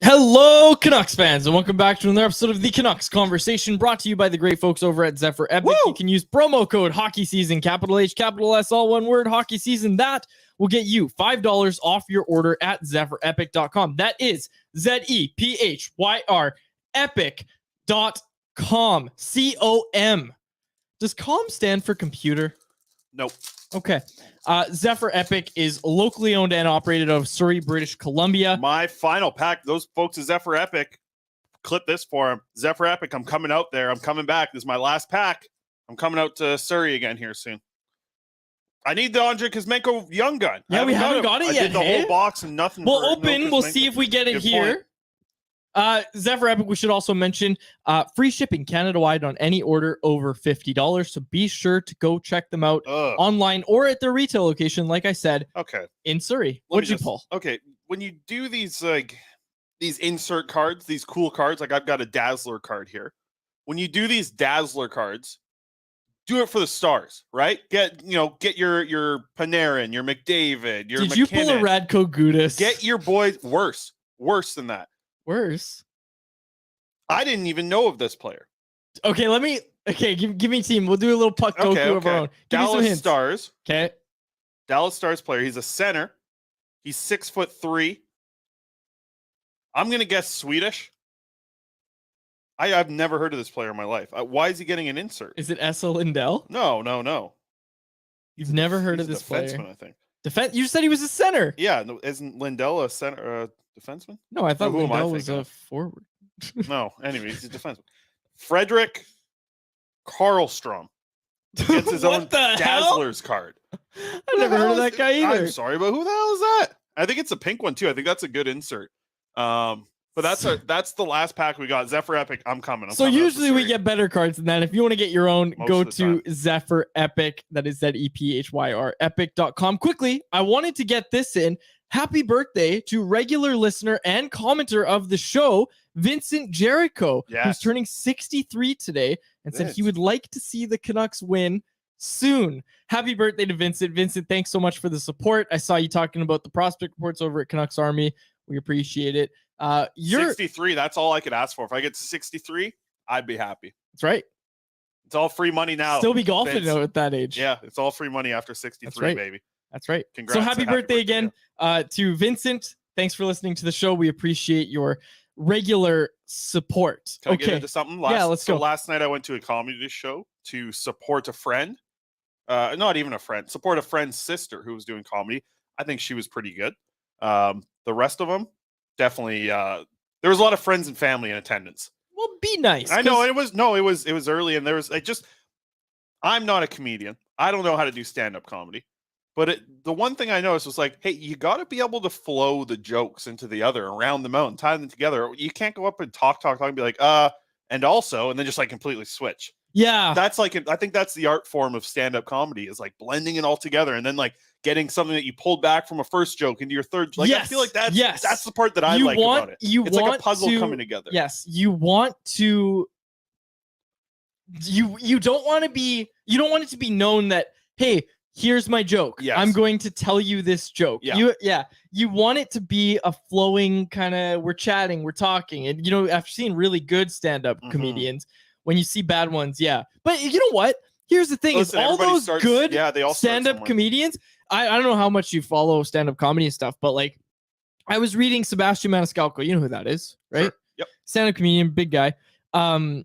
Hello, Canucks fans, and welcome back to another episode of the Canucks Conversation, brought to you by the great folks over at Zephyr Epic. Woo! You can use promo code Hockey Season, capital H, capital S, all one word, Hockey Season. That will get you $5 off your order at ZephyrEpic.com. That is ZEPHYR Epic.com. COM. Does COM stand for computer? Nope. Okay. Zephyr Epic is locally owned and operated out of Surrey, British Columbia. My final pack, those folks at Zephyr Epic, clip this for them. Zephyr Epic, I'm coming out there. I'm coming back. This is my last pack. I'm coming out to Surrey again here soon. I need the Andrei Kuzmenko Young Gun. Yeah, we haven't got it yet. I did the whole box and nothing. We'll open. We'll see if we get it here. Zephyr Epic, we should also mention free shipping Canada-wide on any order over $50. So be sure to go check them out online or at their retail location, like I said, in Surrey. What'd you pull? Okay, when you do these these insert cards, these cool cards, like I've got a Dazzler card here. When you do these Dazzler cards, do it for the stars, right? Get your Panarin, your McDavid, your Did you pull a Radko Gudas? Get your boys worse than that. Worse. I didn't even know of this player. Okay, give me team. We'll do a little puck Goku of our own. Give me some hints. Stars. Okay. Dallas Stars player. He's a center. He's 6'3". I'm gonna guess Swedish. I've never heard of this player in my life. Why is he getting an insert? Is it Esa Lindell? No. You've never heard of this player? Defenseman, I think. You said he was a center. Yeah, isn't Lindell a center? Defenseman? No, I thought Lindell was a forward. No, anyway, he's a defenseman. Frederick Karlstrom gets his own Dazzler's card. I never heard of that guy either. I'm sorry, but who the hell is that? I think it's a pink one too. I think that's a good insert. But that's the last pack we got. Zephyr Epic, I'm coming. So usually we get better cards than that. If you want to get your own, go to Zephyr Epic. That is ZEPHYR Epic.com. Quickly, I wanted to get this in. Happy birthday to regular listener and commenter of the show, Vincent Jericho, who's turning 63 today and said he would like to see the Canucks win soon. Happy birthday to Vincent. Vincent, thanks so much for the support. I saw you talking about the prospect reports over at Canucks Army. We appreciate it. You're 63. That's all I could ask for. If I get to 63, I'd be happy. That's right. It's all free money now. Still be golfing though at that age. Yeah, it's all free money after 63, baby. That's right. Congrats. So happy birthday again to Vincent. Thanks for listening to the show. We appreciate your regular support. Can I get into something? Let's go. Last night I went to a comedy show to support a friend. Not even a friend. Support a friend's sister who was doing comedy. I think she was pretty good. The rest of them, definitely. There was a lot of friends and family in attendance. Well, be nice. I know it was early, and there was I'm not a comedian. I don't know how to do stand-up comedy. But the one thing I noticed was like, hey, you got to be able to flow the jokes into the other around the mountain, tie them together. You can't go up and talk and be like, and also, and then just like completely switch. Yeah. That's like, I think that's the art form of stand-up comedy is like blending it all together and then like getting something that you pulled back from a first joke into your third. Like, I feel like that's the part that I like about it. It's like a puzzle coming together. Yes. You want to, you don't want it to be known that, hey, here's my joke. Yes. I'm going to tell you this joke. Yeah. You want it to be a flowing kind of, we're chatting, we're talking. And, after seeing really good stand-up comedians, when you see bad ones, But you know what? Here's the thing. Listen, is all those good stand-up comedians, I don't know how much you follow stand-up comedy and stuff, but like, I was reading Sebastian Maniscalco. You know who that is, right? Sure. Yep. Stand-up comedian, big guy. I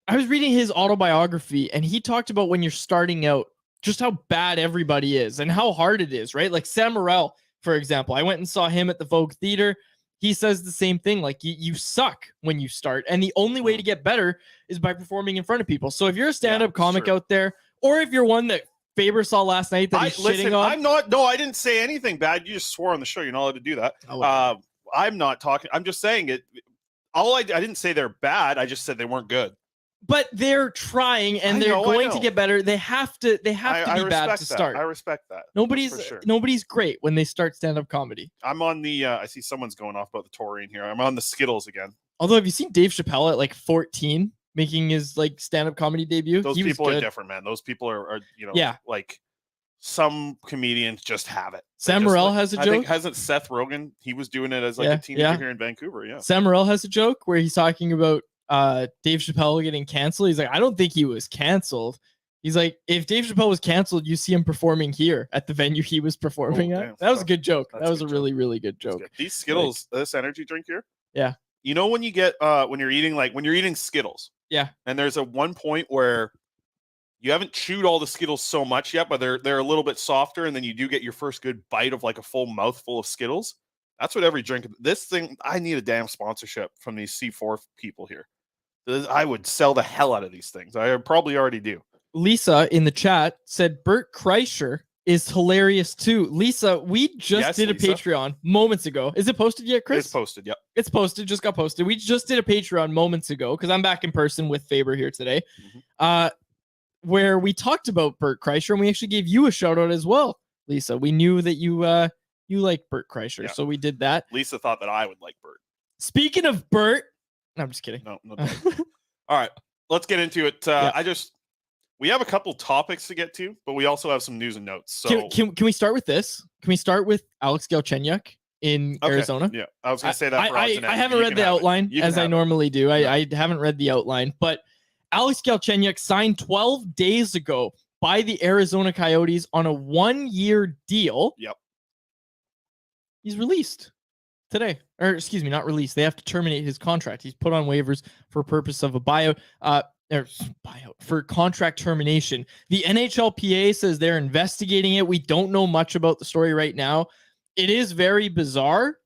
was reading his autobiography, and he talked about when you're starting out, just how bad everybody is and how hard it is, right? Like Sam Morril, for example. I went and saw him at the Vogue Theater. He says the same thing. Like you suck when you start. And the only way to get better is by performing in front of people. So if you're a stand-up comic out there, or if you're one that Faber saw last night that he's shitting on. I didn't say anything bad. You just swore on the show. You're not allowed to do that. I'm not talking. I'm just saying it. I didn't say they're bad. I just said they weren't good. But they're trying and they're going to get better. They have to be bad to start. I respect that. Nobody's great when they start stand-up comedy. I'm on the I see someone's going off about the taurine here. I'm on the Skittles again. Although, have you seen Dave Chappelle at like 14 making his like stand-up comedy debut. Those people are different, man. Those people are like some comedians just have it. Sam Morril has a joke. I think hasn't Seth Rogen? He was doing it as like a teenager here in Vancouver. Yeah. Sam Morril has a joke where he's talking about Dave Chappelle getting canceled. He's like, I don't think he was canceled. He's like, if Dave Chappelle was canceled, you see him performing here at the venue he was performing at. Damn, that was a good joke. That was a really, really good joke. Good. These Skittles, this energy drink here. Yeah. You know when you get when you're eating Skittles. Yeah. And there's a one point where you haven't chewed all the Skittles so much yet, but they're a little bit softer, and then you do get your first good bite of like a full mouthful of Skittles. That's what every drink. This thing, I need a damn sponsorship from these C4 people here. I would sell the hell out of these things. I probably already do. Lisa in the chat said Bert Kreischer is hilarious too. Lisa, we just did a Patreon moments ago. Is it posted yet, Chris? It's posted, yep. It's posted, just got posted. We just did a Patreon moments ago because I'm back in person with Faber here today. Where we talked about Bert Kreischer, and we actually gave you a shout out as well, Lisa. We knew that you like Bert Kreischer, so we did that. Lisa thought that I would like Bert. Speaking of Bert, no, I'm just kidding. No. All right, let's get into it. We have a couple topics to get to, but we also have some news and notes. So can we start with this? Can we start with Alex Galchenyuk in Arizona? Yeah, I was going to say that. I haven't read the outline as I normally do. I haven't read the outline, but Alex Galchenyuk signed 12 days ago by the Arizona Coyotes on a 1-year deal. Yep. He's released today, or excuse me, not released. They have to terminate his contract. He's put on waivers for purpose of a buyout. For contract termination. The NHLPA says they're investigating it. We don't know much about the story right now. It is very bizarre.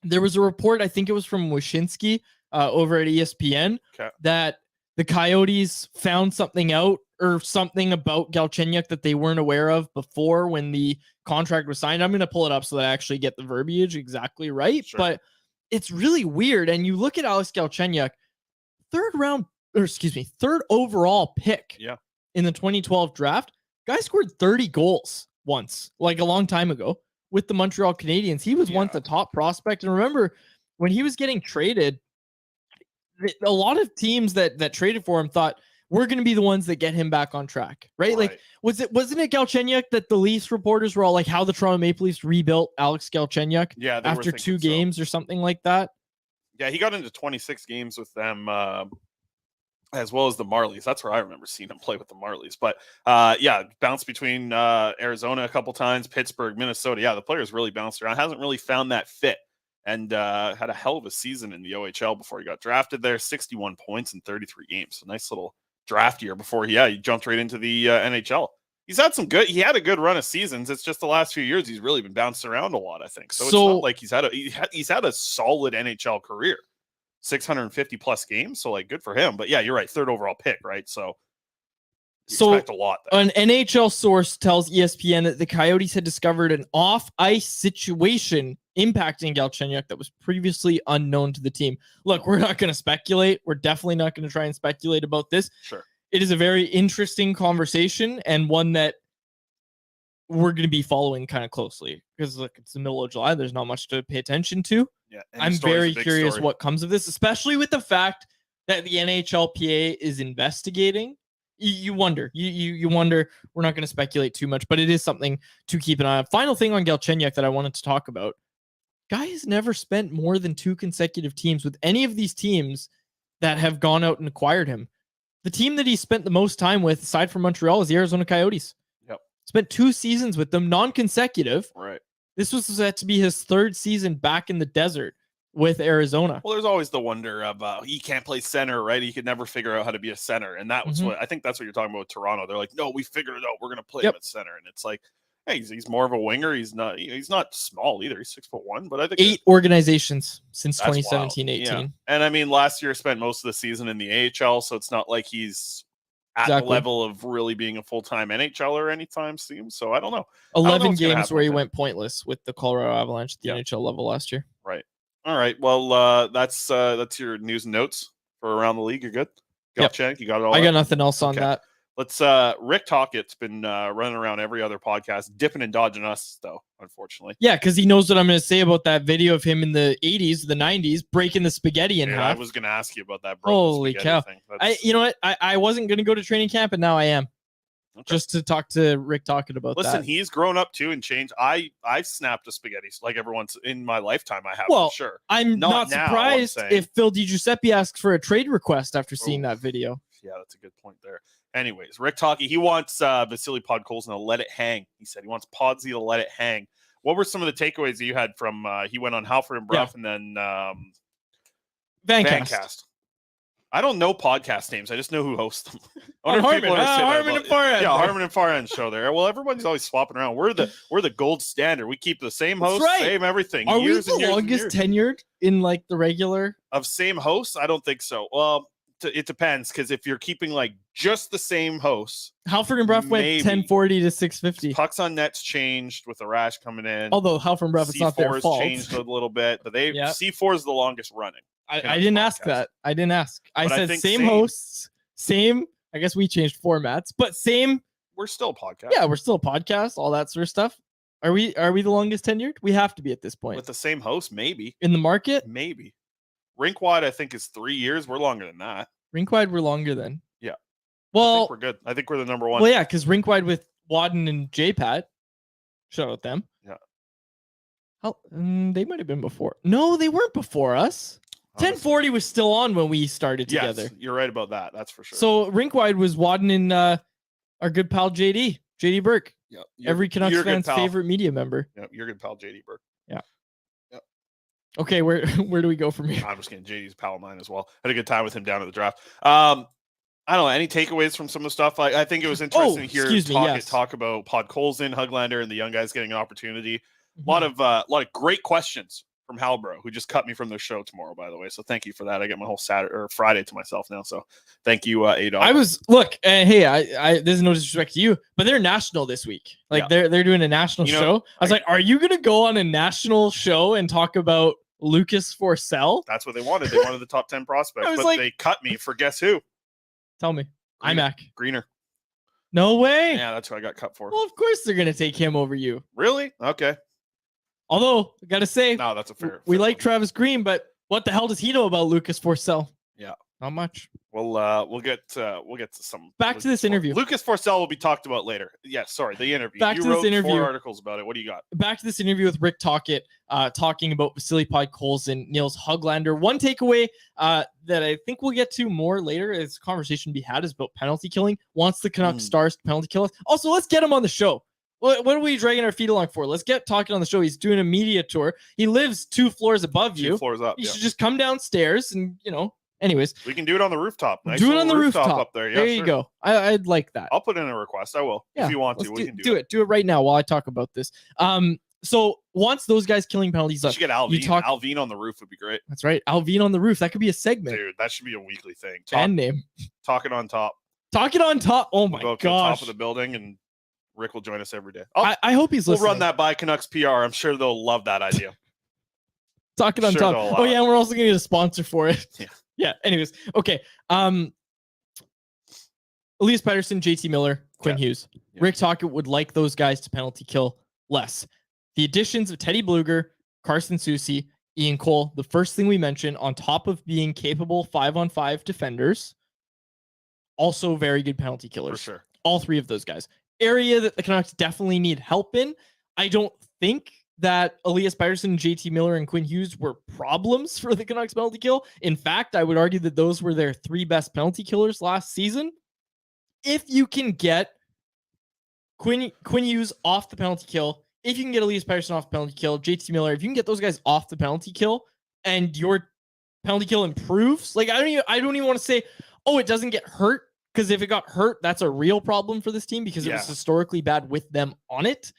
There was a report, I think it was from Wyshynski over at ESPN, that the Coyotes found something out or something about Galchenyuk that they weren't aware of before when the contract was signed. I'm going to pull it up so that I actually get the verbiage exactly right. Sure. But it's really weird. And you look at Alex Galchenyuk, third overall pick in the 2012 draft. Guy scored 30 goals once, like a long time ago with the Montreal Canadiens. He was once a top prospect. And remember, when he was getting traded, a lot of teams that traded for him thought, we're going to be the ones that get him back on track, right? Like, wasn't it Galchenyuk that the Leafs reporters were all like, how the Toronto Maple Leafs rebuilt Alex Galchenyuk after 2 games or something like that? Yeah, he got into 26 games with them, as well as the Marlies. That's where I remember seeing him play with the Marlies. But bounced between Arizona a couple times, Pittsburgh, Minnesota. Yeah, the player's really bounced around. Hasn't really found that fit, and had a hell of a season in the OHL before he got drafted there. 61 points in 33 games. A nice little draft year before he jumped right into the NHL. He had a good run of seasons. It's just the last few years he's really been bounced around a lot, I think. So it's not like he's had a solid NHL career. 650 plus games, so like good for him. But yeah, you're right, third overall pick, right? So expect a lot there. An NHL source tells ESPN that the Coyotes had discovered an off-ice situation impacting Galchenyuk that was previously unknown to the team. Look, we're not going to speculate. We're definitely not going to try and speculate about this. Sure. It is a very interesting conversation and one that we're going to be following kind of closely because look, it's the middle of July. There's not much to pay attention to. Yeah, I'm very curious what comes of this, especially with the fact that the NHLPA is investigating. You wonder. You wonder. We're not going to speculate too much, but it is something to keep an eye on. Final thing on Galchenyuk that I wanted to talk about. Guy has never spent more than 2 consecutive teams with any of these teams that have gone out and acquired him. The team that he spent the most time with, aside from Montreal, is the Arizona Coyotes. Yep. Spent 2 seasons with them, non-consecutive. Right. This was set to be his 3rd season back in the desert with Arizona. Well, there's always the wonder of he can't play center, right? He could never figure out how to be a center. And that was what I think that's what you're talking about with Toronto. They're like, no, we figured it out. We're going to play him at center. And it's like, hey, he's more of a winger. He's not small either. He's 6'1", but I think 8 organizations since 2017-18. Yeah. And I mean, last year spent most of the season in the AHL, so it's not like he's at the level of really being a full-time NHLer anytime soon. So I don't know. 11 games where he went pointless with the Colorado Avalanche at the NHL level last year. Right. All right. Well, that's your news and notes for around the league. You're good. Galchenyuk, you got it all. I got nothing else on that. Let's Rick Tocchet's been running around every other podcast, dipping and dodging us though, unfortunately. Yeah, because he knows what I'm going to say about that video of him in the 80s, the 90s, breaking the spaghetti in half. I was going to ask you about that. Holy cow. Thing. You know what? I wasn't going to go to training camp, and now I am. Okay. Just to talk to Rick Tocchet about that. Listen, he's grown up too and changed. I've snapped a spaghetti like everyone's in my lifetime. I have, for sure. I'm not surprised if Phil DiGiuseppe asks for a trade request after seeing that video. Yeah, that's a good point there. Anyways, Rick Tocchet, he wants Vasily Podkolzin to let it hang. He said he wants Podsy to let it hang. What were some of the takeaways that you had from he went on Halford and Bruff and then Vancast? I don't know podcast names. I just know who hosts them. Harmon and Far End. Yeah, Harmon and Far End show there. Well, everybody's always swapping around. We're the gold standard. We keep the same host, same everything. Are we the longest tenured in like the regular of same hosts? I don't think so. Well, it depends, because if you're keeping like just the same hosts, Halford and Bruff went 1040 to 650. Pucks on Nets changed with the rash coming in. Although Halford and Bruff, it's not their fault. Changed a little bit, but C4 is the longest running. I didn't ask that. I didn't ask. I said same hosts, same. I guess we changed formats, but same. We're still a podcast. Yeah, we're still a podcast. All that sort of stuff. Are we the longest tenured? We have to be at this point. With the same host, maybe. In the market? Maybe. Rink-wide, I think, is 3 years. We're longer than that. Rink-wide, we're longer than. Yeah. Well, I think we're good. I think we're the number one. Well, yeah, because Rink-wide with Wadden and J-Pat. Shout out them. Yeah. They might have been before. No, they weren't before us. 1040 was still on when we started together. Yes, you're right about that. That's for sure. So Rink-wide was Wadden and our good pal JD Burke. Yeah. Every Canucks fan's favorite media member. Yeah, your good pal JD Burke. Yeah. Yep. Okay, where do we go from here? I'm just kidding. JD's pal of mine as well. Had a good time with him down at the draft. I don't know, any takeaways from some of the stuff? I think it was interesting to hear talk about Podkolzin, Hoglander, and the young guys getting an opportunity. A lot of great questions from Halbro, who just cut me from their show tomorrow, by the way. So thank you for that. I get my whole Saturday or Friday to myself now. So thank you, A-Dog. I this is no disrespect to you, but they're national this week. Like they're doing a national show. I was like, are you gonna go on a national show and talk about Lucas Forsell? That's what they wanted. They wanted the top 10 prospects, but they cut me for guess who? Tell me. Greener. No way. Yeah, that's who I got cut for. Well, of course they're gonna take him over you. Really? Okay. Although, I gotta say, no, that's a fair. We like Travis Green, but what the hell does he know about Lucas Forsell? Yeah, not much. We'll get to some. Back to this interview. Lucas Forsell will be talked about later. Yeah, sorry, the interview. Back to this interview. 4 articles about it. What do you got? Back to this interview with Rick Tocchet, talking about Vasily Podkolzin, Nils Höglander. One takeaway that I think we'll get to more later, as conversation to be had, is about penalty killing. Wants the Canucks stars to penalty kill us. Also, let's get him on the show. What are we dragging our feet along for? Let's get talking on the show. He's doing a media tour. He lives 2 floors above you. 2 floors up. You should just come downstairs and, anyways. We can do it on the rooftop. Nice do it on the rooftop up there. Yeah, there you go. I'd like that. I'll put in a request. I will. If you want to, we can do it. Do it right now while I talk about this. So once those guys killing penalties up, you should get Alvin. Alvin on the roof would be great. That's right. Alvin on the roof. That could be a segment. Dude, that should be a weekly thing. Band name. Talking on top. Talking on top. Oh my gosh. To the top of the building, and Rick will join us every day. I hope he's listening. We'll run that by Canucks PR. I'm sure they'll love that idea. Talking on top. Oh yeah, and we're also going to get a sponsor for it. Yeah. Anyways, okay. Elias Pettersson, JT Miller, Quinn Hughes. Yeah. Rick Tocchet would like those guys to penalty kill less. The additions of Teddy Bluger, Carson Soucy, Ian Cole, the first thing we mentioned, on top of being capable 5-on-5 defenders, also very good penalty killers. For sure. All 3 of those guys. Area that the Canucks definitely need help in. I don't think that Elias Pettersson, JT Miller, and Quinn Hughes were problems for the Canucks penalty kill. In fact, I would argue that those were their 3 best penalty killers last season. If you can get Quinn Hughes off the penalty kill, if you can get Elias Pettersson off the penalty kill, JT Miller, if you can get those guys off the penalty kill, and your penalty kill improves, like I don't even want to say, oh, it doesn't get hurt. Because if it got hurt, that's a real problem for this team because it was historically bad with them on it.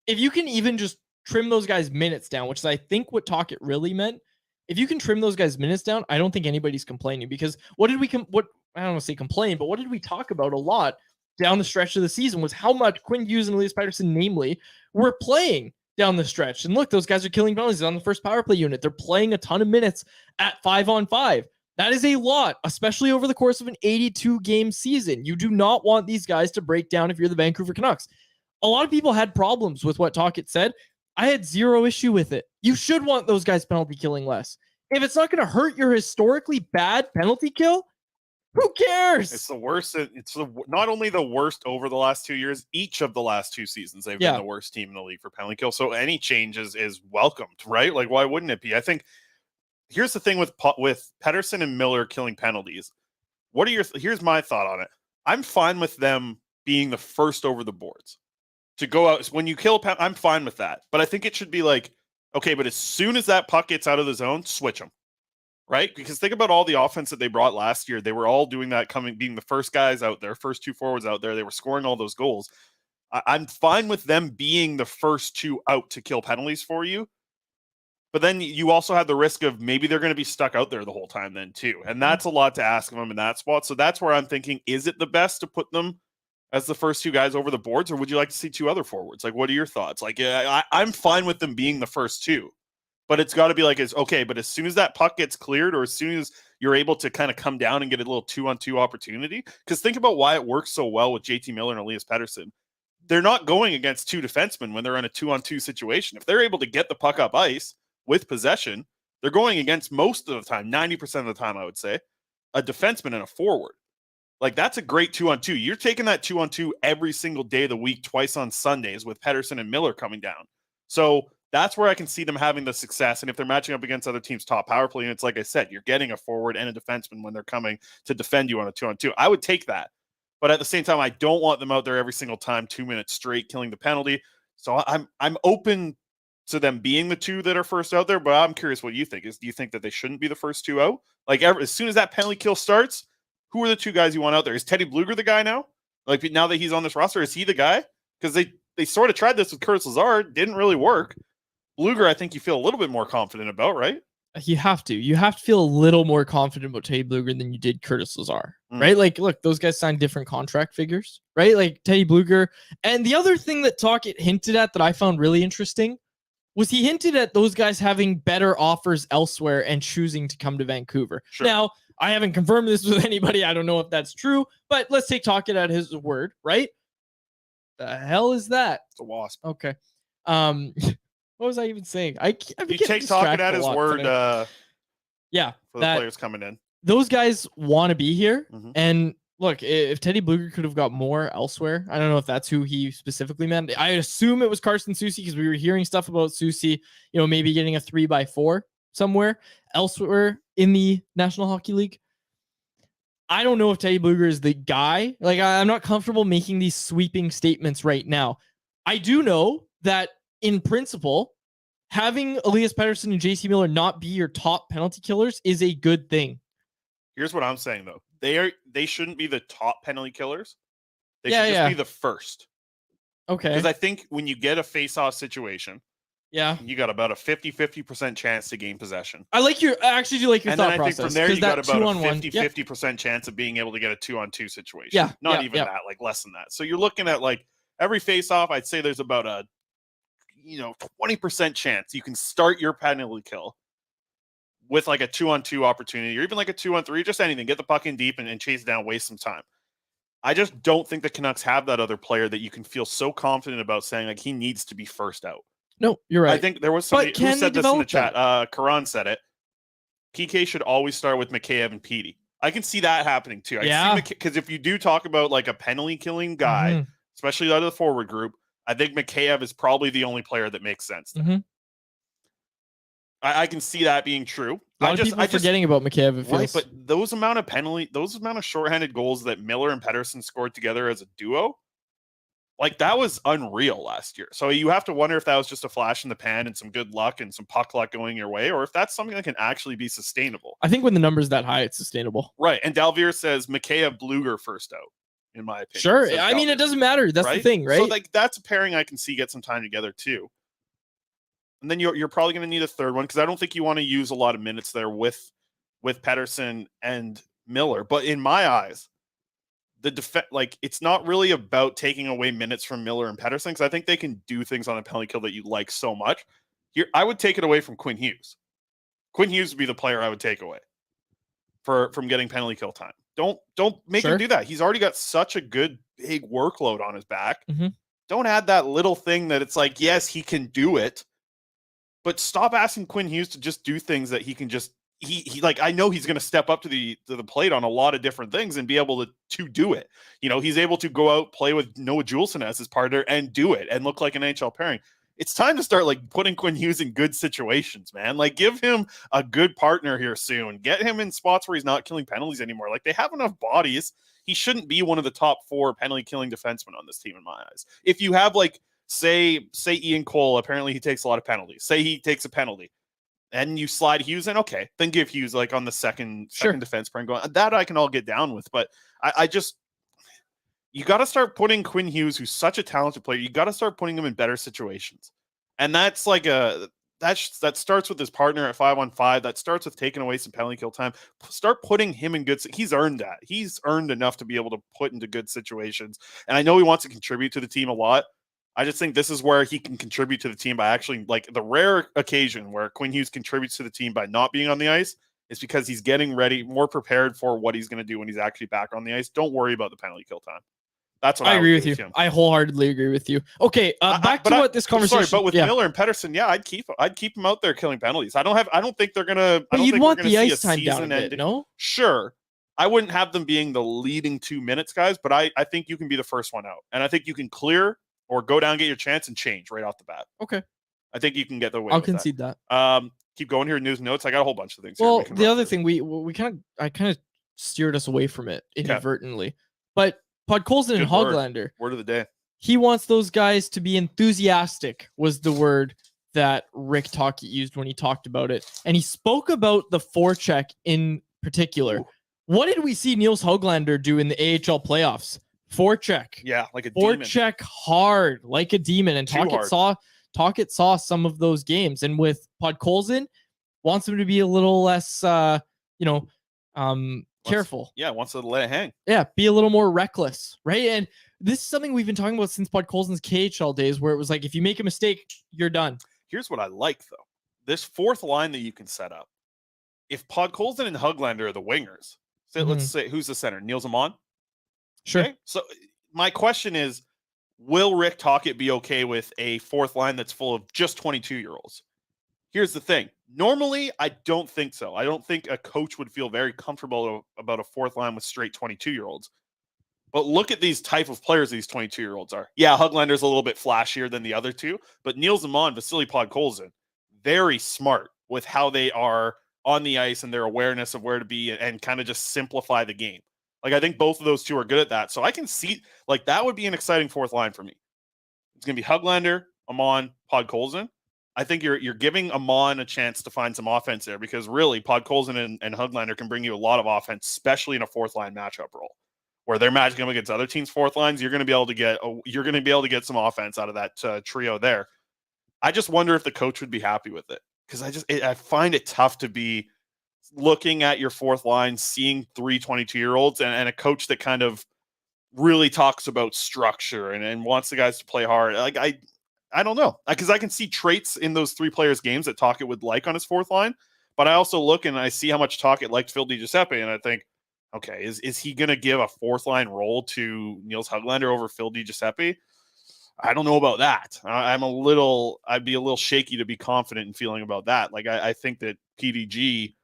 If you can even just trim those guys' minutes down, which is I think what Tocchet really meant. If you can trim those guys' minutes down, I don't think anybody's complaining, because I don't want to say complain, but what did we talk about a lot down the stretch of the season was how much Quinn Hughes and Elias Pettersson, namely, were playing down the stretch. And look, those guys are killing penalties on the first power play unit. They're playing a ton of minutes at 5-on-5. That is a lot, especially over the course of an 82-game season. You do not want these guys to break down if you're the Vancouver Canucks. A lot of people had problems with what Tocchet said. I had zero issue with it. You should want those guys penalty killing less. If it's not going to hurt your historically bad penalty kill, who cares? It's the worst. Not only the worst over the last 2 years, each of the last 2 seasons, they've been the worst team in the league for penalty kill. So any changes is welcomed, right? Like, why wouldn't it be? I think here's the thing with Pettersson and Miller killing penalties. Here's my thought on it. I'm fine with them being the first over the boards to go out. When you kill, I'm fine with that. But I think it should be like, okay, but as soon as that puck gets out of the zone, switch them. Right? Because think about all the offense that they brought last year. They were all doing that, being the first guys out there, first 2 forwards out there. They were scoring all those goals. I'm fine with them being the first 2 out to kill penalties for you. But then you also have the risk of maybe they're going to be stuck out there the whole time then too. And that's a lot to ask of them in that spot. So that's where I'm thinking, is it the best to put them as the first 2 guys over the boards, or would you like to see 2 other forwards? Like, what are your thoughts? Like, I'm fine with them being the first 2. But it's got to be like, okay, but as soon as that puck gets cleared, or as soon as you're able to kind of come down and get a little 2-on-2 opportunity, because think about why it works so well with JT Miller and Elias Pettersson. They're not going against 2 defensemen when they're in a 2-on-2 situation. If they're able to get the puck up ice with possession, they're going against, most of the time, 90% of the time, I would say, a defenseman and a forward. Like, that's a great 2-on-2. You're taking that 2-on-2 every single day of the week, twice on Sundays, with Pettersson and Miller coming down. So that's where I can see them having the success. And if they're matching up against other teams' top power play, and it's like I said, you're getting a forward and a defenseman when they're coming to defend you on a 2-on-2. I would take that. But at the same time, I don't want them out there every single time, 2 minutes straight, killing the penalty. So I'm open to them being the 2 that are first out there. But I'm curious what you think. Do you think that they shouldn't be the first 2 out? Like, as soon as that penalty kill starts, who are the 2 guys you want out there? Is Teddy Bluger the guy now? Like, now that he's on this roster, is he the guy? Because they sort of tried this with Curtis Lazar. Didn't really work. Bluger, I think you feel a little bit more confident about, right? You have to. You have to feel a little more confident about Teddy Bluger than you did Curtis Lazar, right? Like, look, those guys signed different contract figures, right? Like, Teddy Bluger. And the other thing that Tocchet hinted at that I found really interesting was he hinted at those guys having better offers elsewhere and choosing to come to Vancouver. Sure. Now, I haven't confirmed this with anybody. I don't know if that's true, but let's take Tocchet at his word, right? The hell is that? It's a wasp. Okay. What was I even saying? You take Tocchet at his word. Yeah, for the players coming in. Those guys want to be here, and look, if Teddy Bluger could have got more elsewhere, I don't know if that's who he specifically meant. I assume it was Carson Soucy, because we were hearing stuff about Soucy, maybe getting a 3x4 somewhere elsewhere in the National Hockey League. I don't know if Teddy Bluger is the guy. Like, I'm not comfortable making these sweeping statements right now. I do know that in principle, having Elias Pettersson and JT Miller not be your top penalty killers is a good thing. Here's what I'm saying, though. They shouldn't be the top penalty killers. They should just be the first. Okay. Because I think when you get a face-off situation, you got about a 50% chance to gain possession. I actually do like your thought process. And then I think from there, you got about a 50% chance of being able to get a 2-on-2 situation. Yeah. Not even that, like less than that. So you're looking at, like, every face-off, I'd say there's about a 20% chance you can start your penalty kill with like a 2-on-2 opportunity, or even like a 2-on-3, just anything. Get the puck in deep and chase it down, waste some time. I just don't think the Canucks have that other player that you can feel so confident about saying, like, he needs to be first out. No, you're right. I think there was somebody who said this in the chat. Karan said it. PK should always start with Mikheyev and Petey. I can see that happening too. Because if you do talk about like a penalty killing guy, especially out of the forward group, I think Mikheyev is probably the only player that makes sense. I can see that being true. A lot of people forgetting about Mikheyev. It feels. Right, but those amount of shorthanded goals that Miller and Pettersson scored together as a duo, like, that was unreal last year. So you have to wonder if that was just a flash in the pan and some good luck and some puck luck going your way, or if that's something that can actually be sustainable. I think when the number's that high, it's sustainable. Right. And Dalvier says Mikheyev Bluger first out, in my opinion. Sure. I mean, it doesn't matter. That's the thing, right? So, like, that's a pairing I can see get some time together too. And then you're probably going to need a third one, because I don't think you want to use a lot of minutes there with Pettersson and Miller. But in my eyes, it's not really about taking away minutes from Miller and Pettersson, because I think they can do things on a penalty kill that you like so much. Here, I would take it away from Quinn Hughes. Quinn Hughes would be the player I would take away from getting penalty kill time. Don't make him do that. He's already got such a good big workload on his back. Don't add that little thing that it's like, yes, he can do it, but stop asking Quinn Hughes to just do things that he can just he like. I know he's going to step up to the plate on a lot of different things and be able to do it. You know, he's able to go out, play with Noah Juleson as his partner and do it and look like an NHL pairing. It's time to start like putting Quinn Hughes in good situations, man. Like give him a good partner here soon. Get him in spots where he's not killing penalties anymore. Like they have enough bodies. He shouldn't be one of the top 4 penalty killing defensemen on this team in my eyes. If you have like, say Ian Cole, apparently he takes a lot of penalties. Say he takes a penalty and you slide Hughes in, okay, then give Hughes like on the second defense pair and go, that I can all get down with. But I just, you got to start putting Quinn Hughes, who's such a talented player, you got to start putting him in better situations. And that's like that starts with his partner at 5-on-5. That starts with taking away some penalty kill time. Start putting him in good. He's earned that. He's earned enough to be able to put into good situations. And I know he wants to contribute to the team a lot. I just think this is where he can contribute to the team by actually, like the rare occasion where Quinn Hughes contributes to the team by not being on the ice is because he's getting ready, more prepared for what he's going to do when he's actually back on the ice. Don't worry about the penalty kill time. That's what I agree with you. I wholeheartedly agree with you. Okay, back to what this conversation. Sorry, but with Miller and Pettersson, I'd keep them out there killing penalties. I don't think they're gonna. But you'd want the ice time down a bit, no? Sure, I wouldn't have them being the leading 2 minutes guys, but I think you can be the first one out, and I think you can clear or go down, get your chance, and change right off the bat. Okay, I think you can get the way. I'll concede that. Keep going here. News notes. I got a whole bunch of things. Well, the other thing I kind of steered us away from it inadvertently, but. Podkolzin and Hoglander. Word of the day. He wants those guys to be enthusiastic was the word that Rick Tocchet used when he talked about it. And he spoke about the forecheck in particular. Ooh. What did we see Nils Höglander do in the AHL playoffs? Forecheck. Yeah, like a demon. Forecheck hard, like a demon. And Tocchet saw some of those games. And with Podkolzin, wants him to be a little less, careful. Wants to let it hang. Yeah, be a little more reckless, right? And this is something we've been talking about since Podkolzin's KHL days, where it was like, if you make a mistake, you're done. Here's what I like, though. This fourth line that you can set up. If Podkolzin and Hoglander are the wingers, let's say, who's the center? Nils Amon? Sure. Okay? So my question is, will Rick Tocchet be okay with a fourth line that's full of just 22-year-olds? Here's the thing. Normally, I don't think so. I don't think a coach would feel very comfortable about a fourth line with straight 22-year-olds. But look at these type of players these 22-year-olds are. Yeah, Hoglander's a little bit flashier than the other two, but Nils Amon, Vasily Podkolzin, very smart with how they are on the ice and their awareness of where to be and kind of just simplify the game. Like, I think both of those two are good at that. So I can see, like, that would be an exciting fourth line for me. It's going to be Hoglander, Amon, Podkolzin. I think you're giving Amon a chance to find some offense there because really Podkolzin and Hoglander can bring you a lot of offense, especially in a fourth line matchup role where they're matching up against other teams' fourth lines. You're going to be able to get some offense out of that trio there. I just wonder if the coach would be happy with it because I find it tough to be looking at your fourth line, seeing 3 22-year-olds and a coach that kind of really talks about structure and wants the guys to play hard. Like I don't know, because I can see traits in those 3 players' games that Tocchet would like on his fourth line, but I also look and I see how much Tocchet liked Phil DiGiuseppe, and I think, okay, is he going to give a fourth line role to Nils Höglander over Phil DiGiuseppe? I don't know about that. I'd be a little shaky to be confident in feeling about that. Like I think that PDG,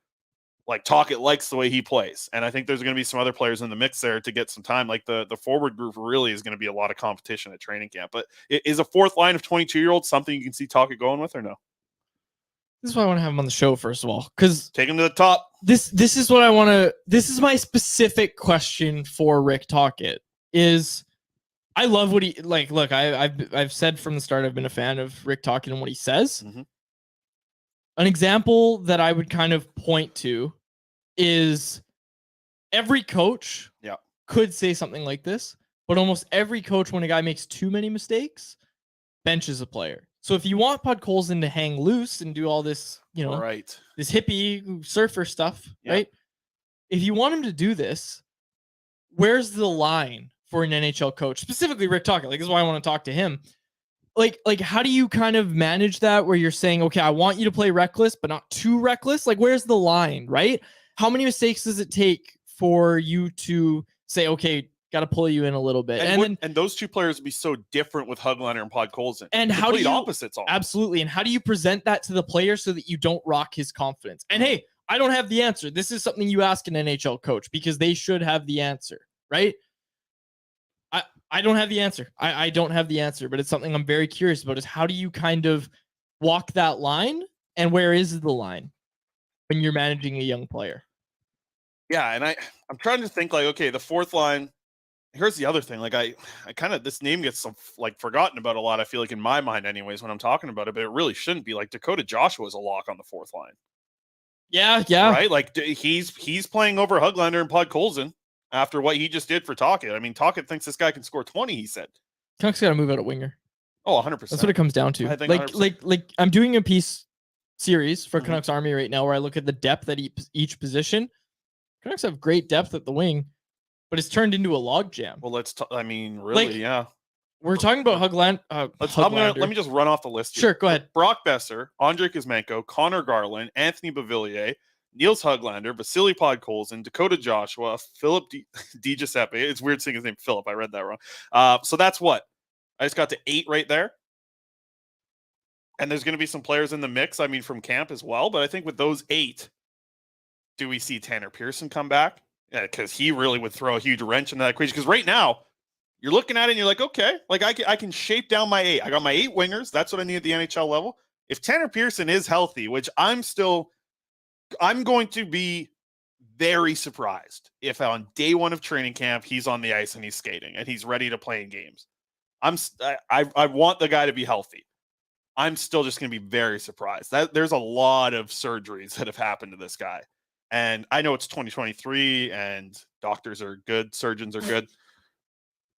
like Tocchet likes the way he plays, and I think there's going to be some other players in the mix there to get some time. Like the forward group really is going to be a lot of competition at training camp. But is a fourth line of 22-year-olds something you can see Tocchet going with or no? This is why I want to have him on the show, first of all, because take him to the top. This is what I want to. This is my specific question for Rick Tocchet. Is I love what he like. Look, I've said from the start I've been a fan of Rick Tocchet and what he says. Mm-hmm. An example that I would kind of point to is every coach could say something like this, but almost every coach, when a guy makes too many mistakes, benches a player. So if you want Podkolzin to hang loose and do all this, this hippie surfer stuff, right? If you want him to do this, where's the line for an NHL coach, specifically Rick Tocchet? Like, this is why I want to talk to him. Like, how do you kind of manage that where you're saying, okay, I want you to play reckless, but not too reckless? Like, where's the line, right? how many mistakes does it take for you to say, okay, got to pull you in a little bit? And those two players would be so different with Hoglander and Podkolzin. And how do you opposites almost. Absolutely. And how do you present that to the player so that you don't rock his confidence? And hey, I don't have the answer. This is something you ask an NHL coach because they should have the answer, right? I don't have the answer. I don't have the answer, but it's something I'm very curious about is how do you kind of walk that line and where is the line when you're managing a young player? Yeah, and I'm trying to think like, okay, the fourth line. Here's the other thing. Like I kind of, this name gets like forgotten about a lot. I feel like in my mind anyways, when I'm talking about it, but it really shouldn't be. Like Dakota Joshua is a lock on the fourth line. Yeah. Right? Like he's playing over Hoglander and Podkolzin after what he just did for Tocchet. I mean, Tocchet thinks this guy can score 20, he said. Canucks got to move out a winger. Oh, 100%. That's what it comes down to. I think like I'm doing a piece series for Mhm. Canucks Army right now where I look at the depth at each position. Canucks have great depth at the wing, but it's turned into a logjam. Well, I mean, really, Like, yeah. We're talking about Hoglander. Let me just run off the list here. Sure, go ahead. Brock Besser, Andrei Kuzmenko, Connor Garland, Anthony Beauvillier, Nils Höglander, Vasily Podkolzin, Dakota Joshua, Filip Giuseppe. It's weird saying his name Philip. I read that wrong. So that's what? I just got to 8 right there. And there's going to be some players in the mix, I mean, from camp as well. But I think with those 8, do we see Tanner Pearson come back? Yeah, because he really would throw a huge wrench into that equation. Because right now, you're looking at it and you're like, okay, like I can shape down my 8. I got my 8 wingers. That's what I need at the NHL level. If Tanner Pearson is healthy, which I'm going to be very surprised if on day 1 of training camp, he's on the ice and he's skating and he's ready to play in games. I want the guy to be healthy. I'm still just going to be very surprised. There's a lot of surgeries that have happened to this guy. And I know it's 2023 and doctors are good, surgeons are good.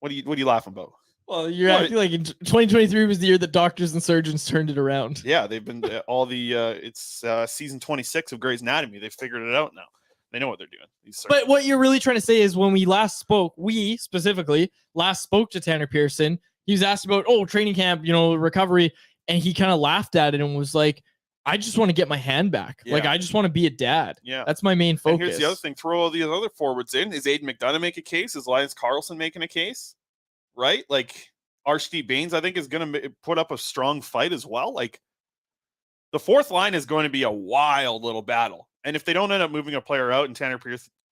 What are you laughing about? Well, you're acting like 2023 was the year that doctors and surgeons turned it around. Yeah, they've been it's season 26 of Grey's Anatomy. They've figured it out now. They know what they're doing. But what you're really trying to say is when we specifically last spoke to Tanner Pearson, he was asked about, training camp, recovery. And he kind of laughed at it and was like, I just want to get my hand back. Yeah. Like, I just want to be a dad. Yeah. That's my main focus. And here's the other thing. Throw all these other forwards in. Is Aiden McDonough make a case? Is Linus Karlsson making a case? Right? Like, Archie Baines, I think, is going to put up a strong fight as well. Like, the fourth line is going to be a wild little battle. And if they don't end up moving a player out and Tanner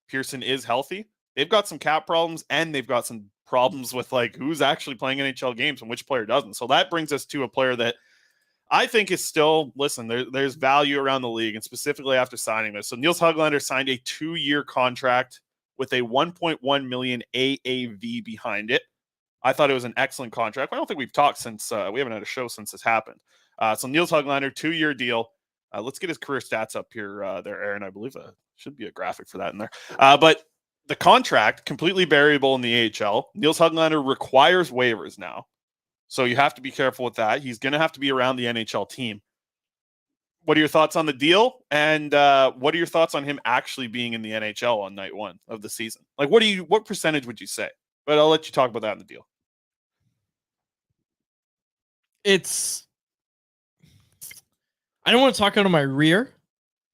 Pearson is healthy, they've got some cap problems and they've got some problems with, like, who's actually playing NHL games and which player doesn't. So that brings us to a player that I think is still, listen, there's value around the league, and specifically after signing this. So Nils Höglander signed a 2-year contract with a $1.1 million AAV behind it. I thought it was an excellent contract. I don't think we've talked since we haven't had a show since this happened. So Nils Höglander, 2-year deal. Let's get his career stats up here, there, Aaron. I believe should be a graphic for that in there. But the contract, completely variable in the AHL. Nils Höglander requires waivers now. So you have to be careful with that. He's going to have to be around the NHL team. What are your thoughts on the deal? And what are your thoughts on him actually being in the NHL on night 1 of the season? Like, what percentage would you say? But I'll let you talk about that in the deal. I don't want to talk out of my rear.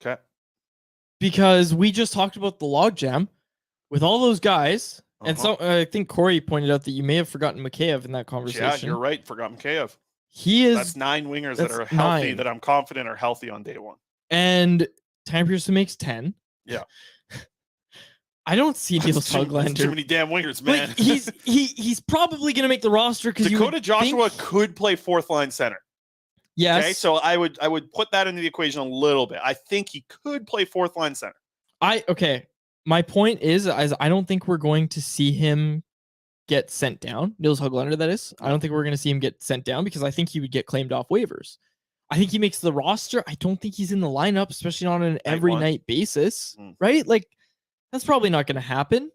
Okay. Because we just talked about the logjam with all those guys. And so I think Corey pointed out that you may have forgotten Mikheyev in that conversation. Yeah, you're right. Forgot Mikheyev. That's 9 wingers that are healthy, that I'm confident are healthy on day 1. And Tanner Pearson makes 10. Yeah. I don't see Nils Höglander. Too many damn wingers, man. Like, he's probably going to make the roster because Dakota Joshua could play 4th line center. Yes. Okay, so I would put that into the equation a little bit. I think he could play 4th line center. My point is I don't think we're going to see him get sent down. Nils Höglander, that is. I don't think we're going to see him get sent down because I think he would get claimed off waivers. I think he makes the roster. I don't think he's in the lineup, especially on an every night basis, right? Like, that's probably not going to happen.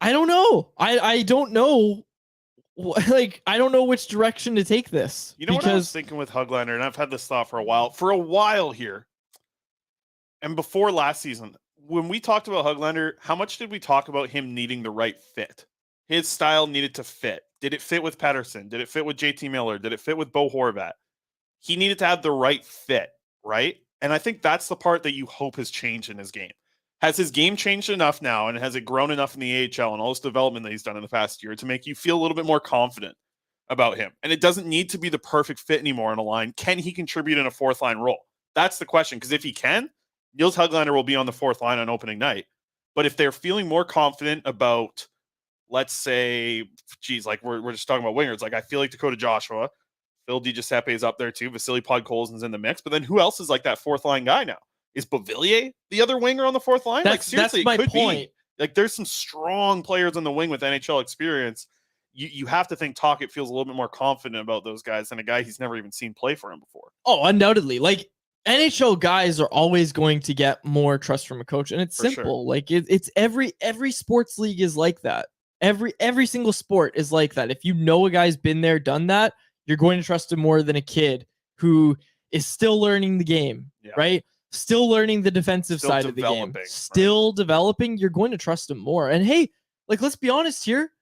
I don't know. I don't know. Like, I don't know which direction to take this. You know what I was thinking with Hoglander, and I've had this thought for a while here. And before last season, when we talked about Hoglander, how much did we talk about him needing the right fit? His style needed to fit. Did it fit with Pettersson? Did it fit with JT Miller? Did it fit with Bo Horvat? He needed to have the right fit, right? And I think that's the part that you hope has changed in his game. Has his game changed enough now, and has it grown enough in the AHL and all this development that he's done in the past year to make you feel a little bit more confident about him? And it doesn't need to be the perfect fit anymore in a line. Can he contribute in a fourth line role? That's the question. Because if he can, Nils Höglander will be on the fourth line on opening night. But if they're feeling more confident about, let's say, geez, like we're just talking about wingers. Like I feel like Dakota Joshua, Phil DiGiuseppe is up there too. Vasily Podkolzin's in the mix. But then who else is like that fourth line guy now? Is Beauvillier the other winger on the fourth line? Like seriously, that's my it could point. be. Like there's some strong players on the wing with NHL experience. You have to think Tocchet feels a little bit more confident about those guys than a guy he's never even seen play for him before. Oh, undoubtedly. Like NHL guys are always going to get more trust from a coach, and it's simple. Sure. Like it's every sports league is like that. Every single sport is like that. If you know a guy's been there, done that, you're going to trust him more than a kid who is still learning the game, right? Still learning the defensive side of the game, still developing. You're going to trust him more. And hey, like let's be honest here.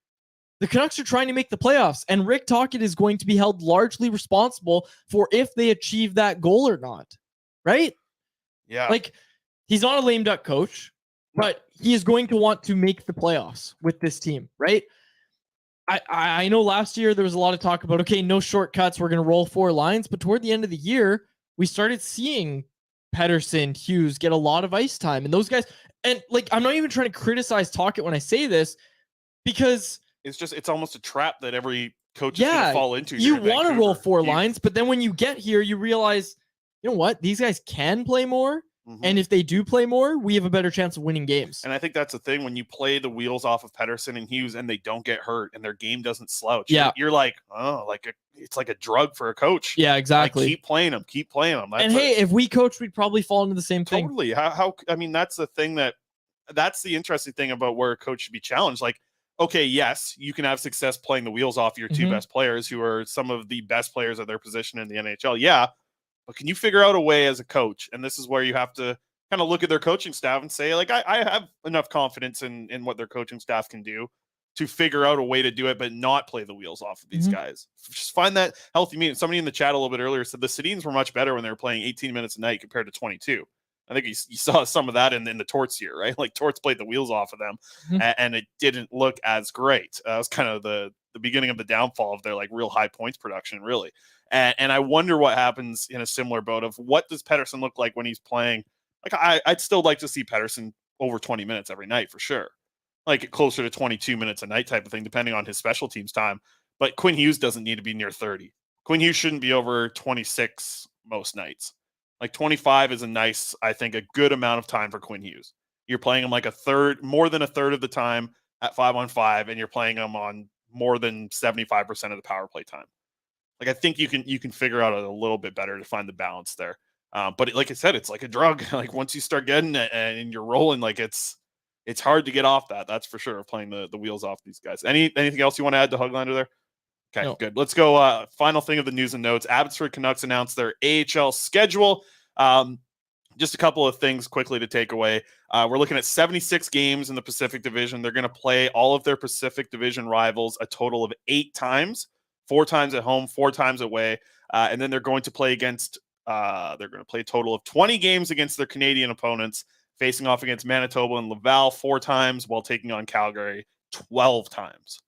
The Canucks are trying to make the playoffs, and Rick Tocchet is going to be held largely responsible for if they achieve that goal or not, right? Yeah. Like, he's not a lame duck coach, but he is going to want to make the playoffs with this team, right? I know last year there was a lot of talk about, okay, no shortcuts, we're going to roll 4 lines, but toward the end of the year, we started seeing Pettersson, Hughes get a lot of ice time, and those guys, and like, I'm not even trying to criticize Tocchet when I say this, because it's almost a trap that every coach is going to fall into. You want to roll 4 lines, but then when you get here, you realize, you know what? These guys can play more. Mm-hmm. And if they do play more, we have a better chance of winning games. And I think that's the thing when you play the wheels off of Pettersson and Hughes and they don't get hurt and their game doesn't slouch. Yeah. You're like, oh, it's like a drug for a coach. Yeah, exactly. Like, keep playing them. And hey, if we coach, we'd probably fall into the same thing. Totally. How, I mean, that's the thing that's the interesting thing about where a coach should be challenged. Like, okay, yes, you can have success playing the wheels off your 2 best players who are some of the best players at their position in the NHL. Yeah. But can you figure out a way as a coach? And this is where you have to kind of look at their coaching staff and say, like, I have enough confidence in what their coaching staff can do to figure out a way to do it, but not play the wheels off of these guys. Just find that healthy medium. Somebody in the chat a little bit earlier said the Sedins were much better when they were playing 18 minutes a night compared to 22. I think you saw some of that in the Torts year, right? Like Torts played the wheels off of them and it didn't look as great. It was kind of the beginning of the downfall of their like real high points production, really. And I wonder what happens in a similar boat of what does Pettersson look like when he's playing. Like I'd still like to see Pettersson over 20 minutes every night for sure. Like closer to 22 minutes a night type of thing, depending on his special teams time. But Quinn Hughes doesn't need to be near 30. Quinn Hughes shouldn't be over 26 most nights. Like 25 is a nice, I think, a good amount of time for Quinn Hughes. You're playing him like more than a third of the time at 5-on-5, and you're playing him on more than 75% of the power play time. Like I think you can figure out a little bit better to find the balance there. But like I said, it's like a drug. Like once you start getting it and you're rolling, like it's hard to get off that. That's for sure. Playing the wheels off these guys. Anything else you want to add to Hoglander there? Okay, no. Good. Let's go. Final thing of the news and notes. Abbotsford Canucks announced their AHL schedule. Just a couple of things quickly to take away. We're looking at 76 games in the Pacific Division. They're going to play all of their Pacific Division rivals a total of 8 times, 4 times at home, 4 times away. And then they're going to play a total of 20 games against their Canadian opponents, facing off against Manitoba and Laval 4 times while taking on Calgary 12 times.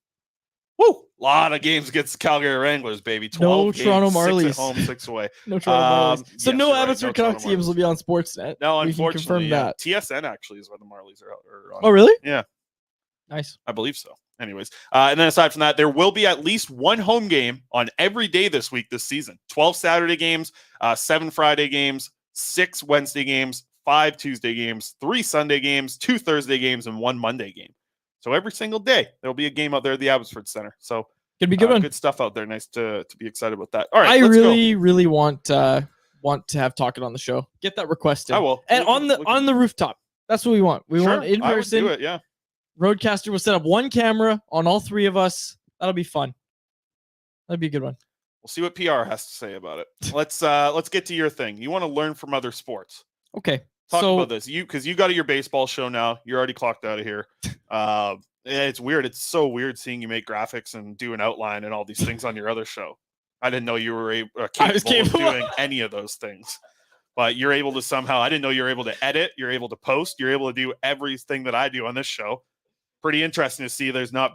Woo! A lot of games against Calgary Wranglers, baby. 12 games, Toronto Marlies. 6 at home, 6 away. No Toronto Marlies. So no Abbotsford Canucks games will be on Sportsnet. No, unfortunately. Confirm that. TSN actually is where the Marlies are on. Oh, really? Yeah. Nice. I believe so. Anyways, and then aside from that, there will be at least 1 home game on every day this week, this season. 12 Saturday games, 7 Friday games, 6 Wednesday games, 5 Tuesday games, 3 Sunday games, 2 Thursday games, and 1 Monday game. So every single day, there'll be a game out there at the Abbotsford Center. So could be good one. Good stuff out there. Nice to be excited about that. All right, I really want to have Tocchet on the show. Get that requested. I will. And on the rooftop. That's what we want. We want in person. I would do it, yeah. Roadcaster will set up 1 camera on all 3 of us. That'll be fun. That'd be a good one. We'll see what PR has to say about it. Let's get to your thing. You want to learn from other sports. Okay. Talk about this. Because you got your baseball show now. You're already clocked out of here. It's weird. It's so weird seeing you make graphics and do an outline and all these things on your other show. I didn't know you were capable of doing any of those things. but you're able to somehow, I didn't know you're able to edit, you're able to post, you're able to do everything that I do on this show. Pretty interesting to see. There hasn't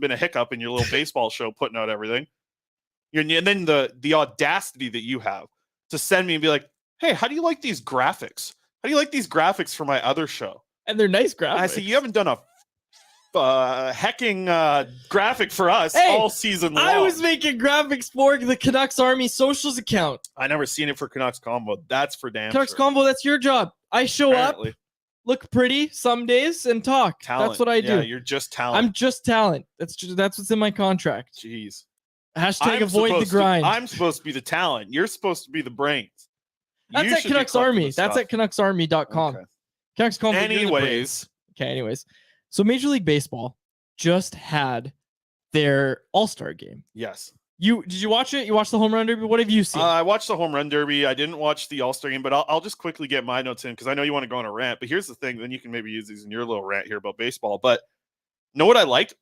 been a hiccup in your little baseball show putting out everything. And then the audacity that you have to send me and be like, hey, how do you like these graphics? How do you like these graphics for my other show? And they're nice graphics. I say, you haven't done a hecking graphic for us all season long. I was making graphics for the Canucks Army socials account. I never seen it for Canucks Combo. That's for damn Canucks sure. Combo, that's your job. I show up, look pretty some days, and talk. Talent. That's what I do. Yeah, you're just talent. I'm just talent. That's what's in my contract. Jeez. Hashtag avoid the grind. I'm supposed to be the talent. You're supposed to be the brains. That's at Canucks Army. That's at CanucksArmy.com. Okay. Canucks Combo. Anyways. Anyways. So Major League Baseball just had their All-Star game. Yes. Did you watch it? You watched the Home Run Derby? What have you seen? I watched the Home Run Derby. I didn't watch the All-Star game, but I'll just quickly get my notes in because I know you want to go on a rant. But here's the thing. Then you can maybe use these in your little rant here about baseball. But know what I liked?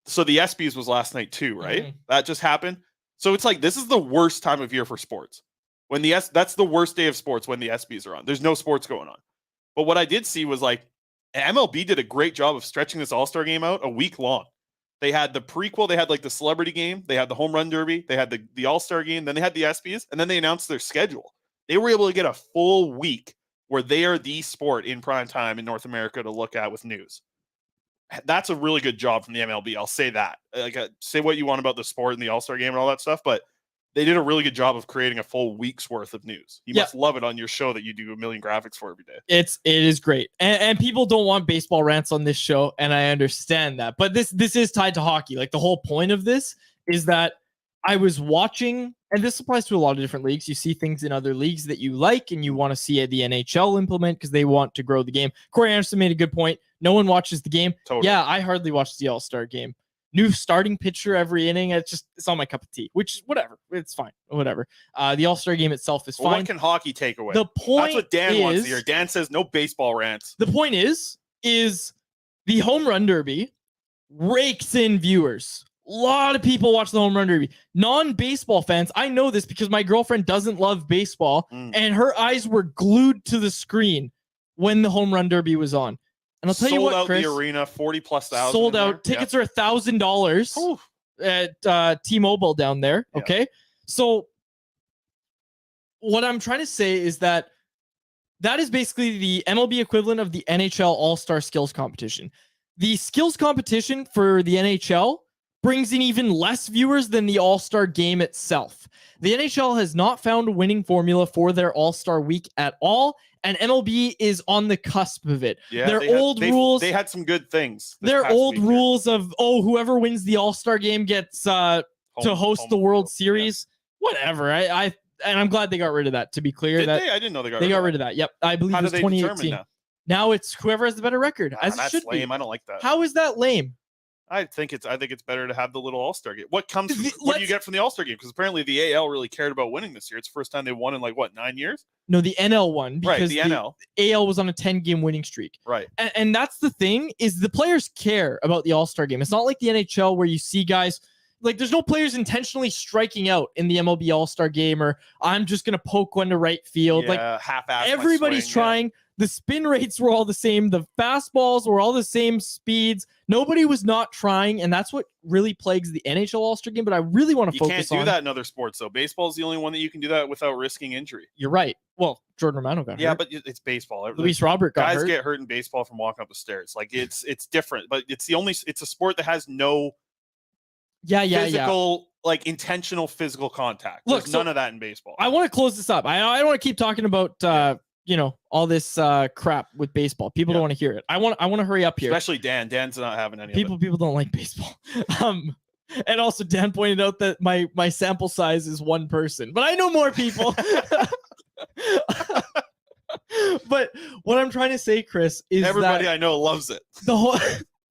So the ESPYs was last night too, right? Mm-hmm. That just happened. So it's like this is the worst time of year for sports. That's the worst day of sports when the ESPYs are on. There's no sports going on. But what I did see was like MLB did a great job of stretching this All-Star game out a week long. They had the prequel, they had like the celebrity game, they had the Home Run Derby, they had the All-Star game, then they had the ESPYs, and then they announced their schedule. They were able to get a full week where they are the sport in prime time in North America to look at with news. That's a really good job from the MLB. I'll say that. Say what you want about the sport and the All-Star game and all that stuff, but they did a really good job of creating a full week's worth of news. You must love it on your show that you do a million graphics for every day. It is great. And people don't want baseball rants on this show, and I understand that. But this is tied to hockey. Like the whole point of this is that I was watching, and this applies to a lot of different leagues. You see things in other leagues that you like and you want to see the NHL implement because they want to grow the game. Corey Anderson made a good point. No one watches the game. Totally. Yeah, I hardly watch the All-Star game. New starting pitcher every inning. It's not my cup of tea, which whatever. It's fine. Whatever. The All-Star game itself is fine. What can hockey take away? The point That's what Dan wants to hear. Dan says no baseball rants. The point is the Home Run Derby rakes in viewers. A lot of people watch the Home Run Derby. Non-baseball fans, I know this because my girlfriend doesn't love baseball, and her eyes were glued to the screen when the Home Run Derby was on. And I'll tell you what, Chris, the arena, 40,000+. Sold out. Tickets are $1,000 at T-Mobile down there. Yeah. Okay. So what I'm trying to say is that is basically the MLB equivalent of the NHL All-Star skills competition. The skills competition for the NHL brings in even less viewers than the All-Star game itself. The NHL has not found a winning formula for their All-Star week at all, and MLB is on the cusp of it. Yeah, their old rules. They had some good things. Their old rules of whoever wins the All-Star game gets to host the World Series. Yeah. Whatever. And I'm glad they got rid of that. To be clear, I didn't know they got rid of that. Yep, I believe it was 2018. Now it's whoever has the better record, as it should lame. be. I don't like that. How is that lame? I think it's better to have the little All-Star game. What do you get from the All-Star game? Because apparently the AL really cared about winning this year. It's the first time they won in 9 years? No, the NL won because the NL. AL was on a 10-game winning streak. Right. And that's the thing is the players care about the All-Star game. It's not like the NHL where you see guys there's no players intentionally striking out in the MLB All-Star game or I'm just going to poke one to right field. Half-ass. Everybody's trying. Yeah. The spin rates were all the same. The fastballs were all the same speeds. Nobody was not trying, and that's what really plagues the NHL All-Star game. But I really want to focus on. You can't do that in other sports, though. Baseball is the only one that you can do that without risking injury. You're right. Well, Jordan Romano got hurt. Yeah, but it's baseball. Luis Robert got hurt. Guys get hurt in baseball from walking up the stairs. It's different, but it's a sport that has no physical, intentional physical contact. There's none of that in baseball. I want to close this up. I don't want to keep talking about all this crap with baseball. People don't want to hear it. I want to hurry up here. Especially Dan. Dan's not having any people. People don't like baseball. And also Dan pointed out that my sample size is one person, but I know more people. But what I'm trying to say, Chris, is everybody I know loves it.